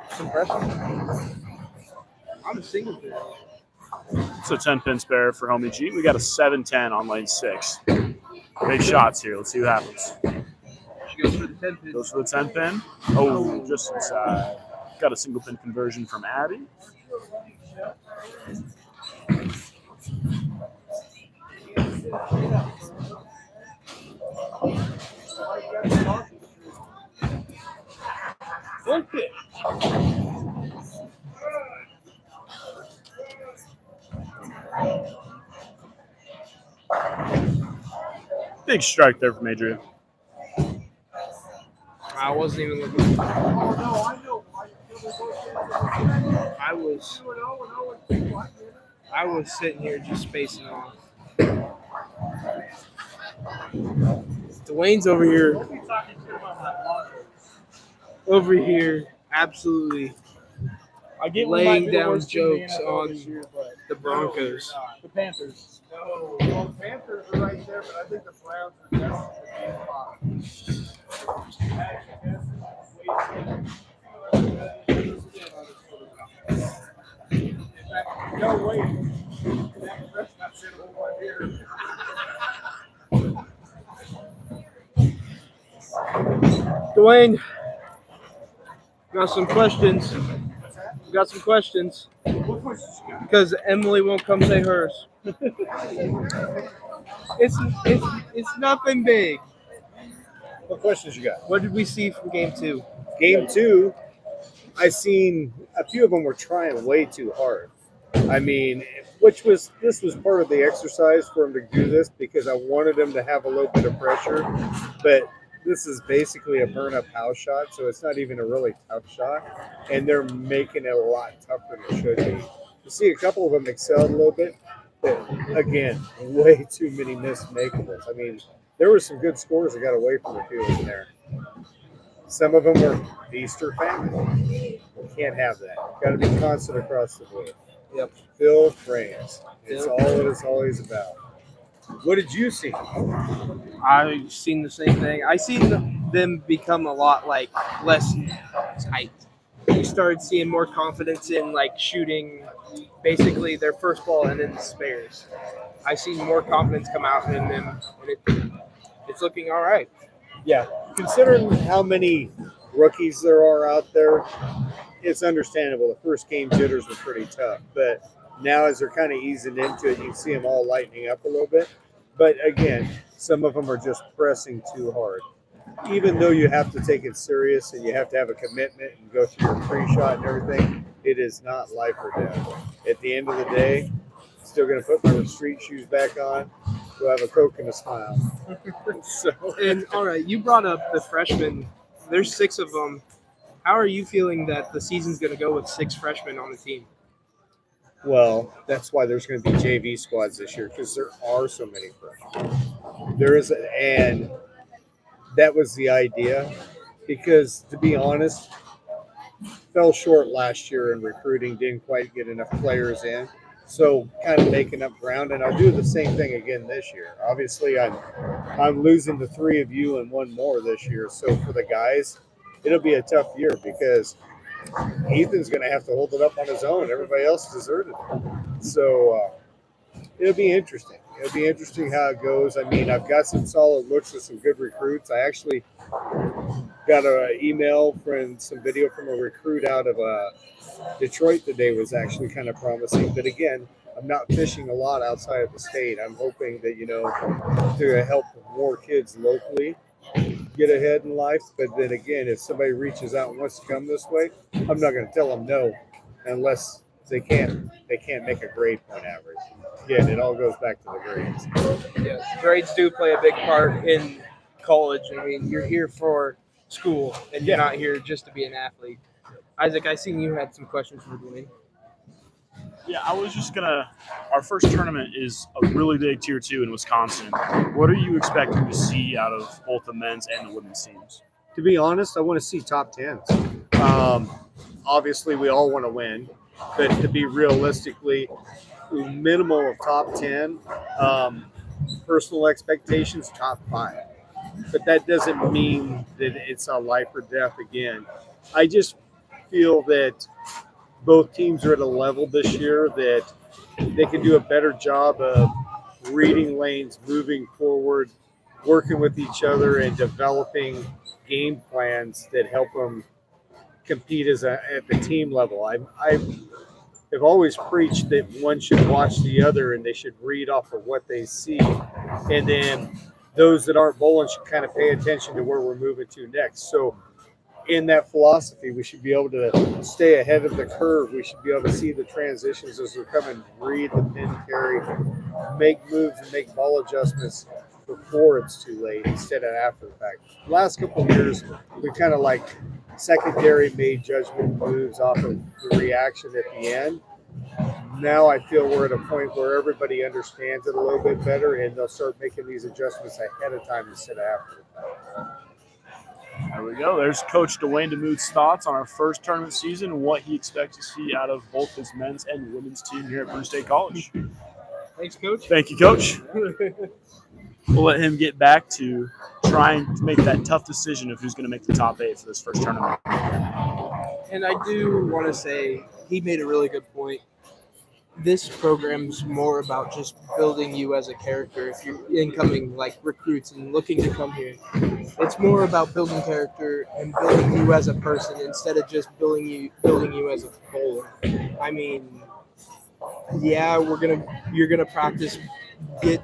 A: It's impressive. I'm a single player.
E: It's a 10-pin spare for Homie G. We got a 7-10 on lane 6. Big shots here. Let's see what happens.
A: She goes for the 10 pin.
E: Goes for the 10-pin. Oh, just inside. Got a single pin conversion from Abby.
A: Okay.
E: Big strike there from Adria.
A: I wasn't even looking. I was sitting here just spacing off. Dwayne's over here. Absolutely laying down jokes on the Broncos.
B: The Panthers. No, well, the Panthers are right there, but I think the Browns are definitely no, wait. That's not sitting over here.
A: Dwayne, got some questions. Got some questions.
B: What questions you got?
A: Because Emily won't come say hers. It's nothing big.
F: What questions you got?
A: What did we see from game 2?
F: Game 2, I seen a few of them were trying way too hard. I mean, this was part of the exercise for him to do this because I wanted him to have a little bit of pressure, but this is basically a burn up house shot, so it's not even a really tough shot, and they're making it a lot tougher than it should be. You see a couple of them excelled a little bit, but again, way too many missed makeables. I mean, there were some good scores that got away from the field in there. Some of them were feast or famine. Can't have that. Got to be constant across the board.
A: Yep.
F: Fill frames. It's
A: Yep.
F: all it's always about. What did you see?
A: I've seen the same thing. I seen them become a lot like less tight. You started seeing more confidence in like shooting basically their first ball and then the spares. I seen more confidence come out in them, and it's looking all right.
F: Yeah, considering how many rookies there are out there, it's understandable. The first game jitters were pretty tough, but now as they're kind of easing into it, you can see them all lightening up a little bit. But again, some of them are just pressing too hard. Even though you have to take it serious and you have to have a commitment and go through your pre-shot and everything, it is not life or death. At the end of the day, still going to put my street shoes back on. We'll have a Coke and a smile. So,
A: And all right, you brought up the freshmen. There's 6 of them. How are you feeling that the season's going to go with 6 freshmen on the team?
F: well, that's why there's going to be JV squads this year because there are so many freshmen. There is, and that was the idea because, to be honest, fell short last year in recruiting, didn't quite get enough players in. So kind of making up ground, and I'll do the same thing again this year. Obviously, I'm losing the 3 of you and 1 more this year. So for the guys, it'll be a tough year because Ethan's going to have to hold it up on his own. Everybody else deserted him. So it'll be interesting. It'll be interesting how it goes. I mean, I've got some solid looks at some good recruits. I actually got an email from some video from a recruit out of Detroit today was actually kind of promising. But again, I'm not fishing a lot outside of the state. I'm hoping that, to help more kids locally get ahead in life. But then again, if somebody reaches out and wants to come this way, I'm not going to tell them no unless they can't make a grade point average. Again, it all goes back to the grades.
A: Yeah, grades do play a big part in college. I mean, you're here for school, and you're not here just to be an athlete. Isaac, I seen you had some questions for Dwayne.
E: Yeah, I was just our first tournament is a really big Tier 2 in Wisconsin. What are you expecting to see out of both the men's and the women's teams?
F: To be honest, I want to see top 10s. Obviously, we all want to win, but to be realistically, minimum of top 10, personal expectations, top 5. But that doesn't mean that it's a life or death again. I just feel that both teams are at a level this year that they can do a better job of reading lanes, moving forward, working with each other, and developing game plans that help them compete at the team level. I've always preached that one should watch the other and they should read off of what they see. And then those that aren't bowling should kind of pay attention to where we're moving to next. So in that philosophy, we should be able to stay ahead of the curve. We should be able to see the transitions as they're coming, read the pin carry, make moves and make ball adjustments before it's too late instead of after the fact. The last couple of years, we kind of like secondary made judgment moves off of the reaction at the end. Now I feel we're at a point where everybody understands it a little bit better and they'll start making these adjustments ahead of time instead of after the fact.
E: There we go. There's Coach Dwayne DeMuth's thoughts on our first tournament season and what he expects to see out of both his men's and women's team here at Peru State College.
A: Thanks, Coach.
E: Thank you, Coach. We'll let him get back to trying to make that tough decision of who's going to make the top 8 for this first tournament.
A: And I do want to say he made a really good point. This program's more about just building you as a character. If you're incoming like recruits and looking to come here, it's more about building character and building you as a person instead of just building you as a bowler. I mean, yeah, you're gonna practice, get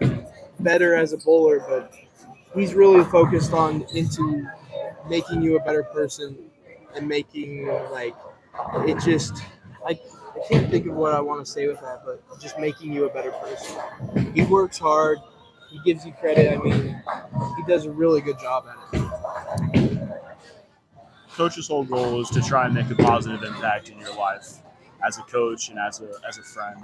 A: better as a bowler, but he's really focused into making you a better person and making like it just like I can't think of what I want to say with that, but just making you a better person. He works hard. He gives you credit. I mean, he does a really good job at it.
E: Coach's whole goal is to try and make a positive impact in your life as a coach and as a friend.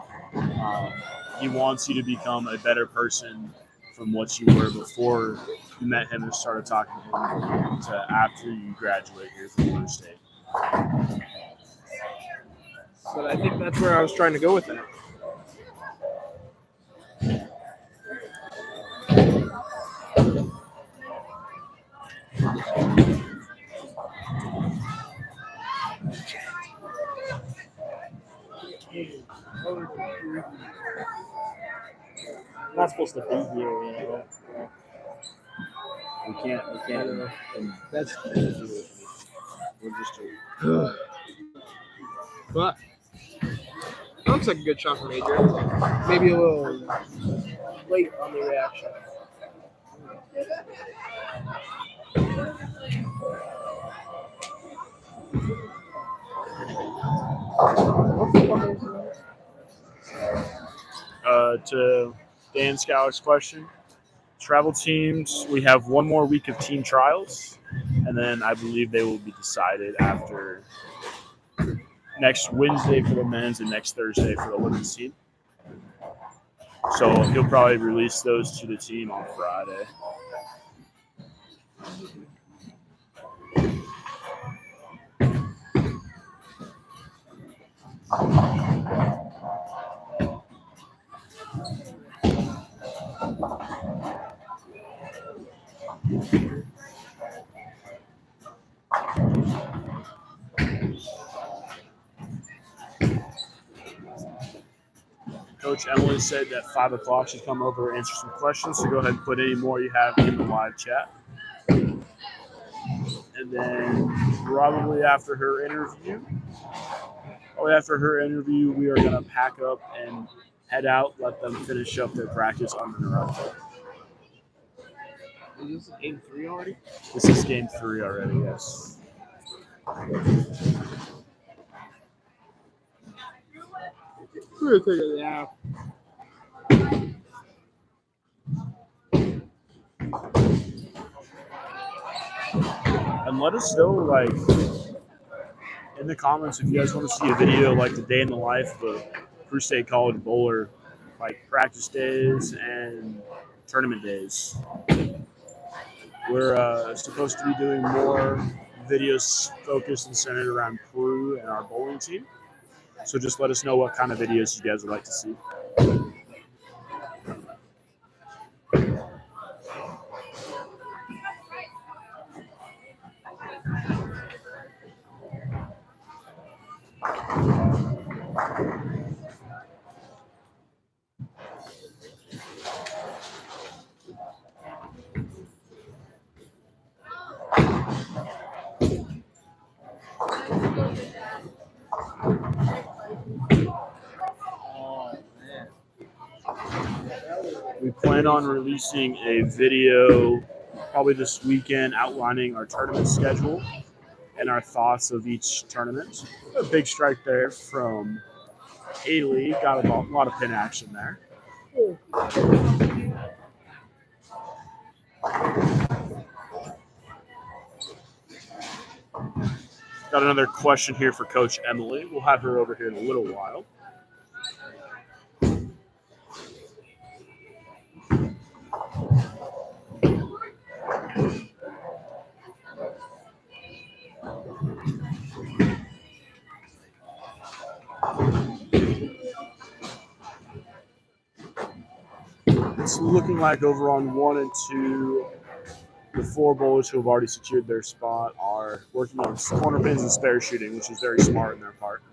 E: He wants you to become a better person from what you were before you met him and started talking to him to after you graduate here from Peru State.
A: But I think that's where I was trying to go with that.
C: I'm not supposed to be here, you know.
E: We can't. And
A: That's
E: we're just
A: but that looks like a good shot from Adrian. Maybe a little late on the reaction.
E: to Dan Schouer's question. Travel teams, we have one more week of team trials, and then I believe they will be decided after next Wednesday for the men's and next Thursday for the women's team. So he'll probably release those to the team on Friday. Coach Emily said that 5 o'clock she'd come over and answer some questions, so go ahead and put any more you have in the live chat. And then probably after her interview, we are going to pack up and head out, let them finish up their practice uninterrupted.
A: Is this game 3 already?
E: This is game 3 already, yes.
A: We're gonna take a nap.
E: And let us know, like, in the comments if you guys want to see a video like the day in the life of a Peru State College bowler, like practice days and tournament days. We're supposed to be doing more videos focused and centered around Peru and our bowling team. So just let us know what kind of videos you guys would like to see. We plan on releasing a video probably this weekend outlining our tournament schedule and our thoughts of each tournament. A big strike there from Haley. Got a lot of pin action there. Got another question here for Coach Emily. We'll have her over here in a little while. It's looking like over on 1 and 2, the 4 bowlers who have already secured their spot are working on corner pins and spare shooting, which is very smart on their part.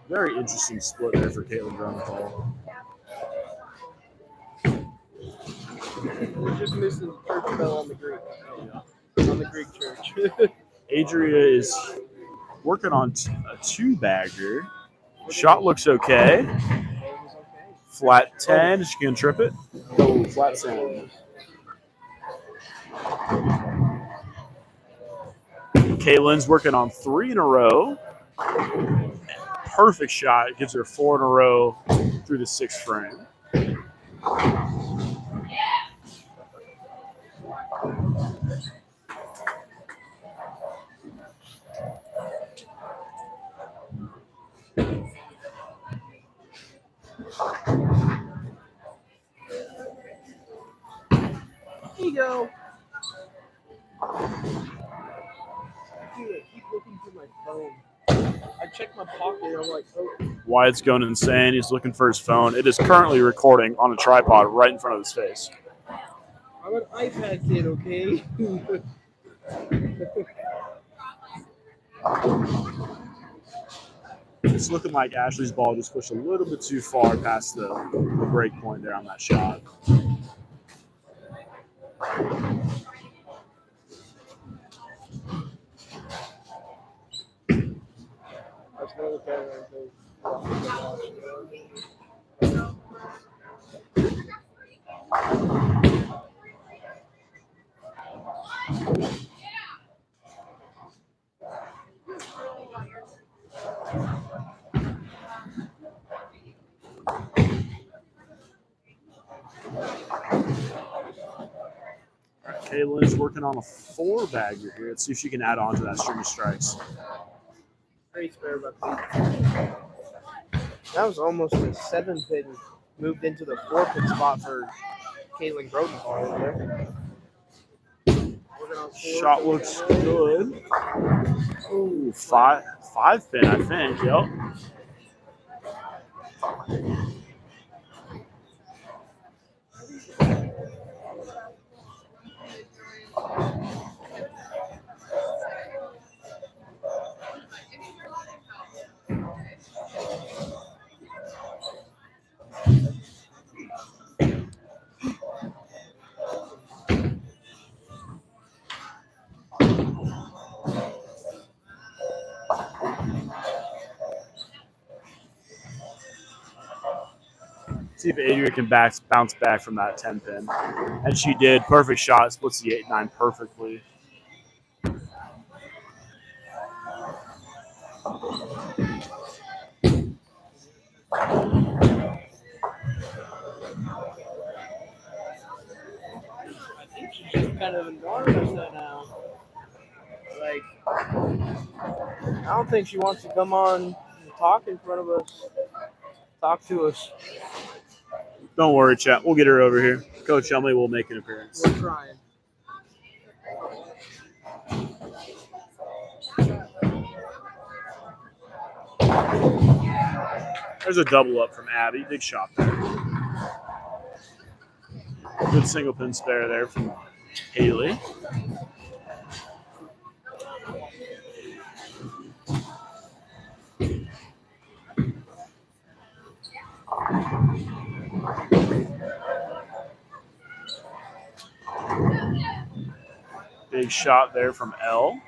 E: Very interesting split there for Caitlin Grunthal.
A: We're just missing church bell on the Greek. Yeah. On the Greek church.
E: Adria is working on a 2-bagger. Shot looks okay. Flat 10. Is she going to trip it? Oh, flat 10. Kaylin's working on 3 in a row. Perfect shot. Gives her 4 in a row through the 6th frame.
A: Here you go. Dude, I keep looking through my phone. I check my pocket and I'm like, oh.
E: Wyatt's going insane. He's looking for his phone. It is currently recording on a tripod right in front of his face.
A: I'm an iPad kid, okay?
E: It's looking like Ashley's ball just pushed a little bit too far past the break point there on that shot.
A: That's another camera.
E: Kaylin's working on a 4-bagger here. Let's see if she can add on to that string of strikes.
A: Great spare by That was almost a 7-pin. Moved into the 4-pin spot for Caitlin Groden over there.
E: Shot looks good. Ooh, 5-pin, I think. Yep. See if Adria can bounce back from that 10-pin. And she did. Perfect shot. Splits the 8-9 perfectly.
A: I think she's just kind of ignoring us right now. Like, I don't think she wants to come on and talk in front of us. Talk to us.
E: Don't worry, chat. We'll get her over here. Coach Emily will make an appearance.
A: We're trying.
E: There's a double up from Abby. Big shot there. Good single pin spare there from Haley. Big shot there from L.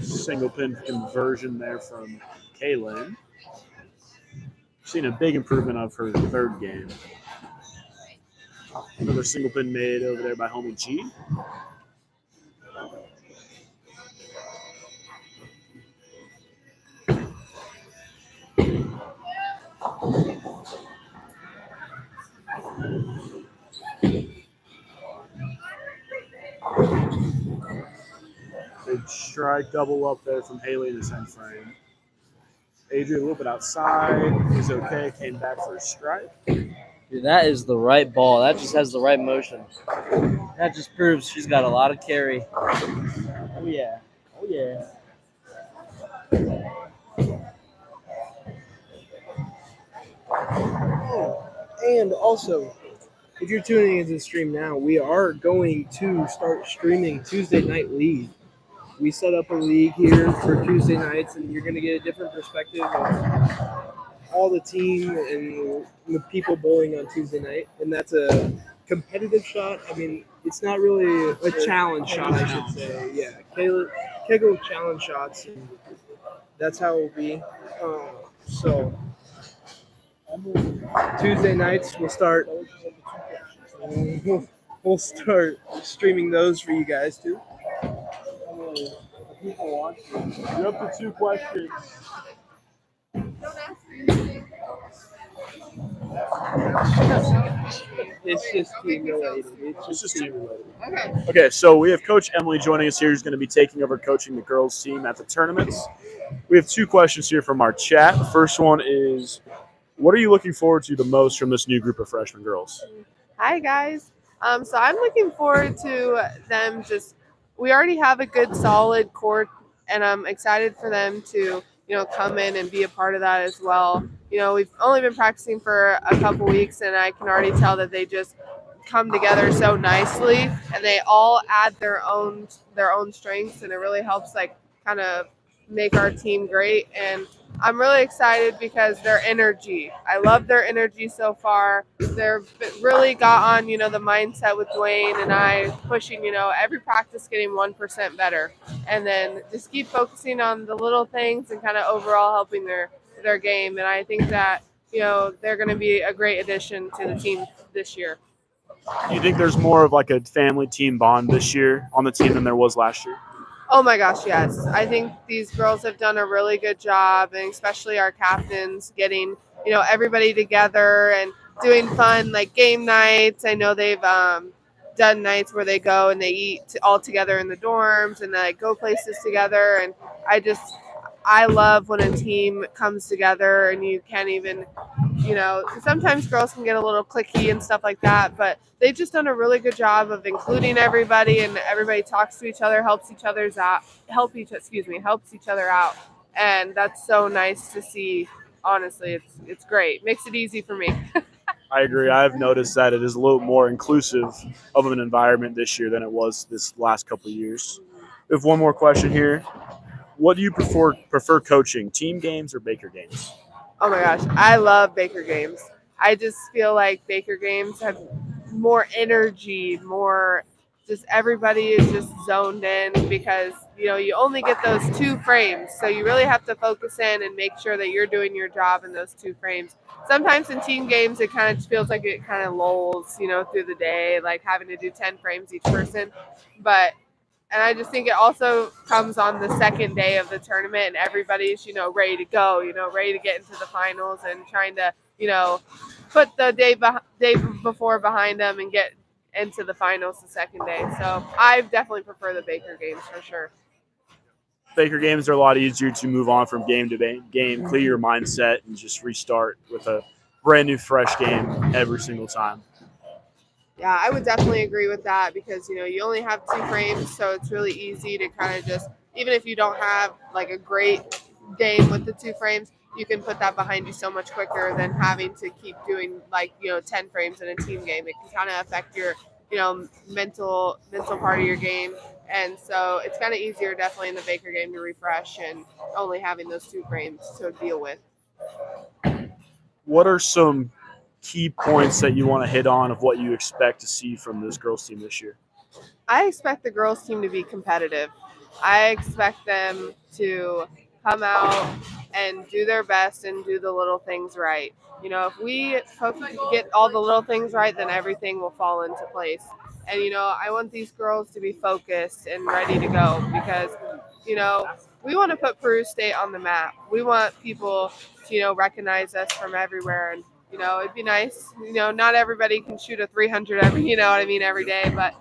E: Single pin conversion there from Kaylin. Seen a big improvement of her 3rd game. Another single pin made over there by homie G. Big strike double up there from Haley in the 10th frame. Adria a little bit outside. Is okay. Came back for a strike.
C: Dude, that is the right ball. That just has the right motion. That just proves she's got a lot of carry. Oh, yeah. Oh, yeah.
A: Oh, and also, if you're tuning into the stream now, we are going to start streaming Tuesday Night League. We set up a league here for Tuesday nights, and you're going to get a different perspective of all the team and the people bowling on Tuesday night. And that's a competitive shot. I mean, it's not really a challenge shot, I should say. Yeah, Kegel challenge shots, and that's how it will be. So Tuesday nights we'll start. We'll start streaming those for you guys too.
B: People want you. You're up to 2 questions.
A: It's just team related. It's just team related.
E: Okay, so we have Coach Emily joining us here, who's going to be taking over coaching the girls' team at the tournaments. We have 2 questions here from our chat. The first one is, what are you looking forward to the most from this new group of freshman girls?
G: Hi guys. So I'm looking forward to them we already have a good solid core, and I'm excited for them to, come in and be a part of that as well. We've only been practicing for a couple weeks, and I can already tell that they just come together so nicely, and they all add their own strengths, and it really helps kind of make our team great. And I'm really excited because their energy. I love their energy so far. They've really got on, the mindset with Dwayne and I pushing, every practice getting 1% better, and then just keep focusing on the little things and kind of overall helping their game. And I think that they're going to be a great addition to the team this year.
E: Do you think there's more of like a family team bond this year on the team than there was last year?
G: Oh my gosh, yes. I think these girls have done a really good job, and especially our captains getting, everybody together and doing fun game nights. I know they've done nights where they go and they eat all together in the dorms and they go places together. And I love when a team comes together and you can't even, sometimes girls can get a little cliquey and stuff like that, but they've just done a really good job of including everybody, and everybody talks to each other, helps each other out. And that's so nice to see. Honestly, it's great. Makes it easy for me.
E: I agree. I've noticed that it is a little more inclusive of an environment this year than it was this last couple of years. We have one more question here. What do you prefer coaching, team games or Baker games?
G: Oh my gosh, I love Baker games. I just feel like Baker games have more energy, more just everybody is just zoned in because, you only get those 2 frames. So you really have to focus in and make sure that you're doing your job in those 2 frames. Sometimes in team games, it kind of just feels like it kind of lulls, through the day, like having to do 10 frames each person. And I just think it also comes on the second day of the tournament, and everybody's, ready to go, ready to get into the finals and trying to, put the day before behind them and get into the finals the second day. So I definitely prefer the Baker games for sure.
E: Baker games are a lot easier to move on from game to game, clear your mindset, and just restart with a brand new, fresh game every single time.
G: Yeah, I would definitely agree with that because, you only have 2 frames, so it's really easy to kind of just, even if you don't have a great game with the 2 frames, you can put that behind you so much quicker than having to keep doing 10 frames in a team game. It can kind of affect your, mental part of your game. And so it's kind of easier definitely in the Baker game to refresh and only having those 2 frames to deal with.
E: What are some key points that you want to hit on of what you expect to see from this girls team this year?
G: I expect the girls team to be competitive. I expect them to come out and do their best and do the little things right. If we get all the little things right, then everything will fall into place. And, I want these girls to be focused and ready to go because, we want to put Peru State on the map. We want people to, recognize us from everywhere. And, it'd be nice. Not everybody can shoot a 300 every day, but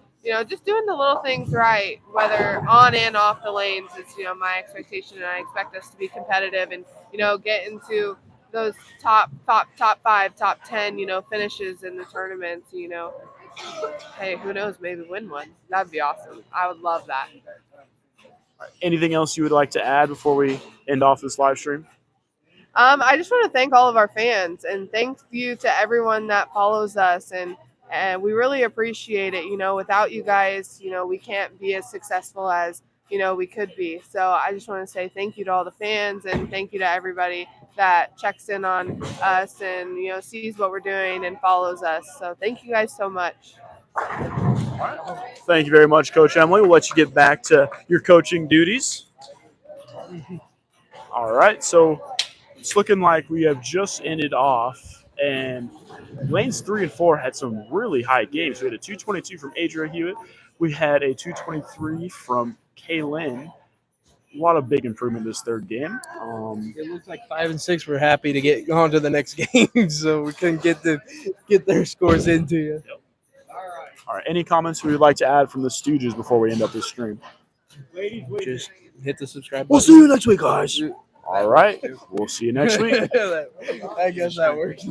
G: just doing the little things right, whether on and off the lanes is, my expectation, and I expect us to be competitive and, get into those top 5, top 10, finishes in the tournaments, Hey, who knows, maybe win one. That'd be awesome. I would love that.
E: Anything else you would like to add before we end off this live stream?
G: I just want to thank all of our fans and thank you to everyone that follows us and And we really appreciate it. Without you guys, we can't be as successful as, we could be. So I just want to say thank you to all the fans and thank you to everybody that checks in on us and, sees what we're doing and follows us. So thank you guys so much.
E: Thank you very much, Coach Emily. We'll let you get back to your coaching duties. All right, so it's looking like we have just ended off, and lanes 3 and 4 had some really high games. We had a 222 from Adria Hewitt. We had a 223 from Kaylin. A lot of big improvement this third game.
A: It looks like 5 and 6 were happy to get on to the next game, so we couldn't get their scores into you.
E: All right, any comments we would like to add from the Stooges before we end up this stream?
A: Just hit the subscribe button.
E: We'll see you next week, guys. All right, we'll see you next week.
A: I guess that works.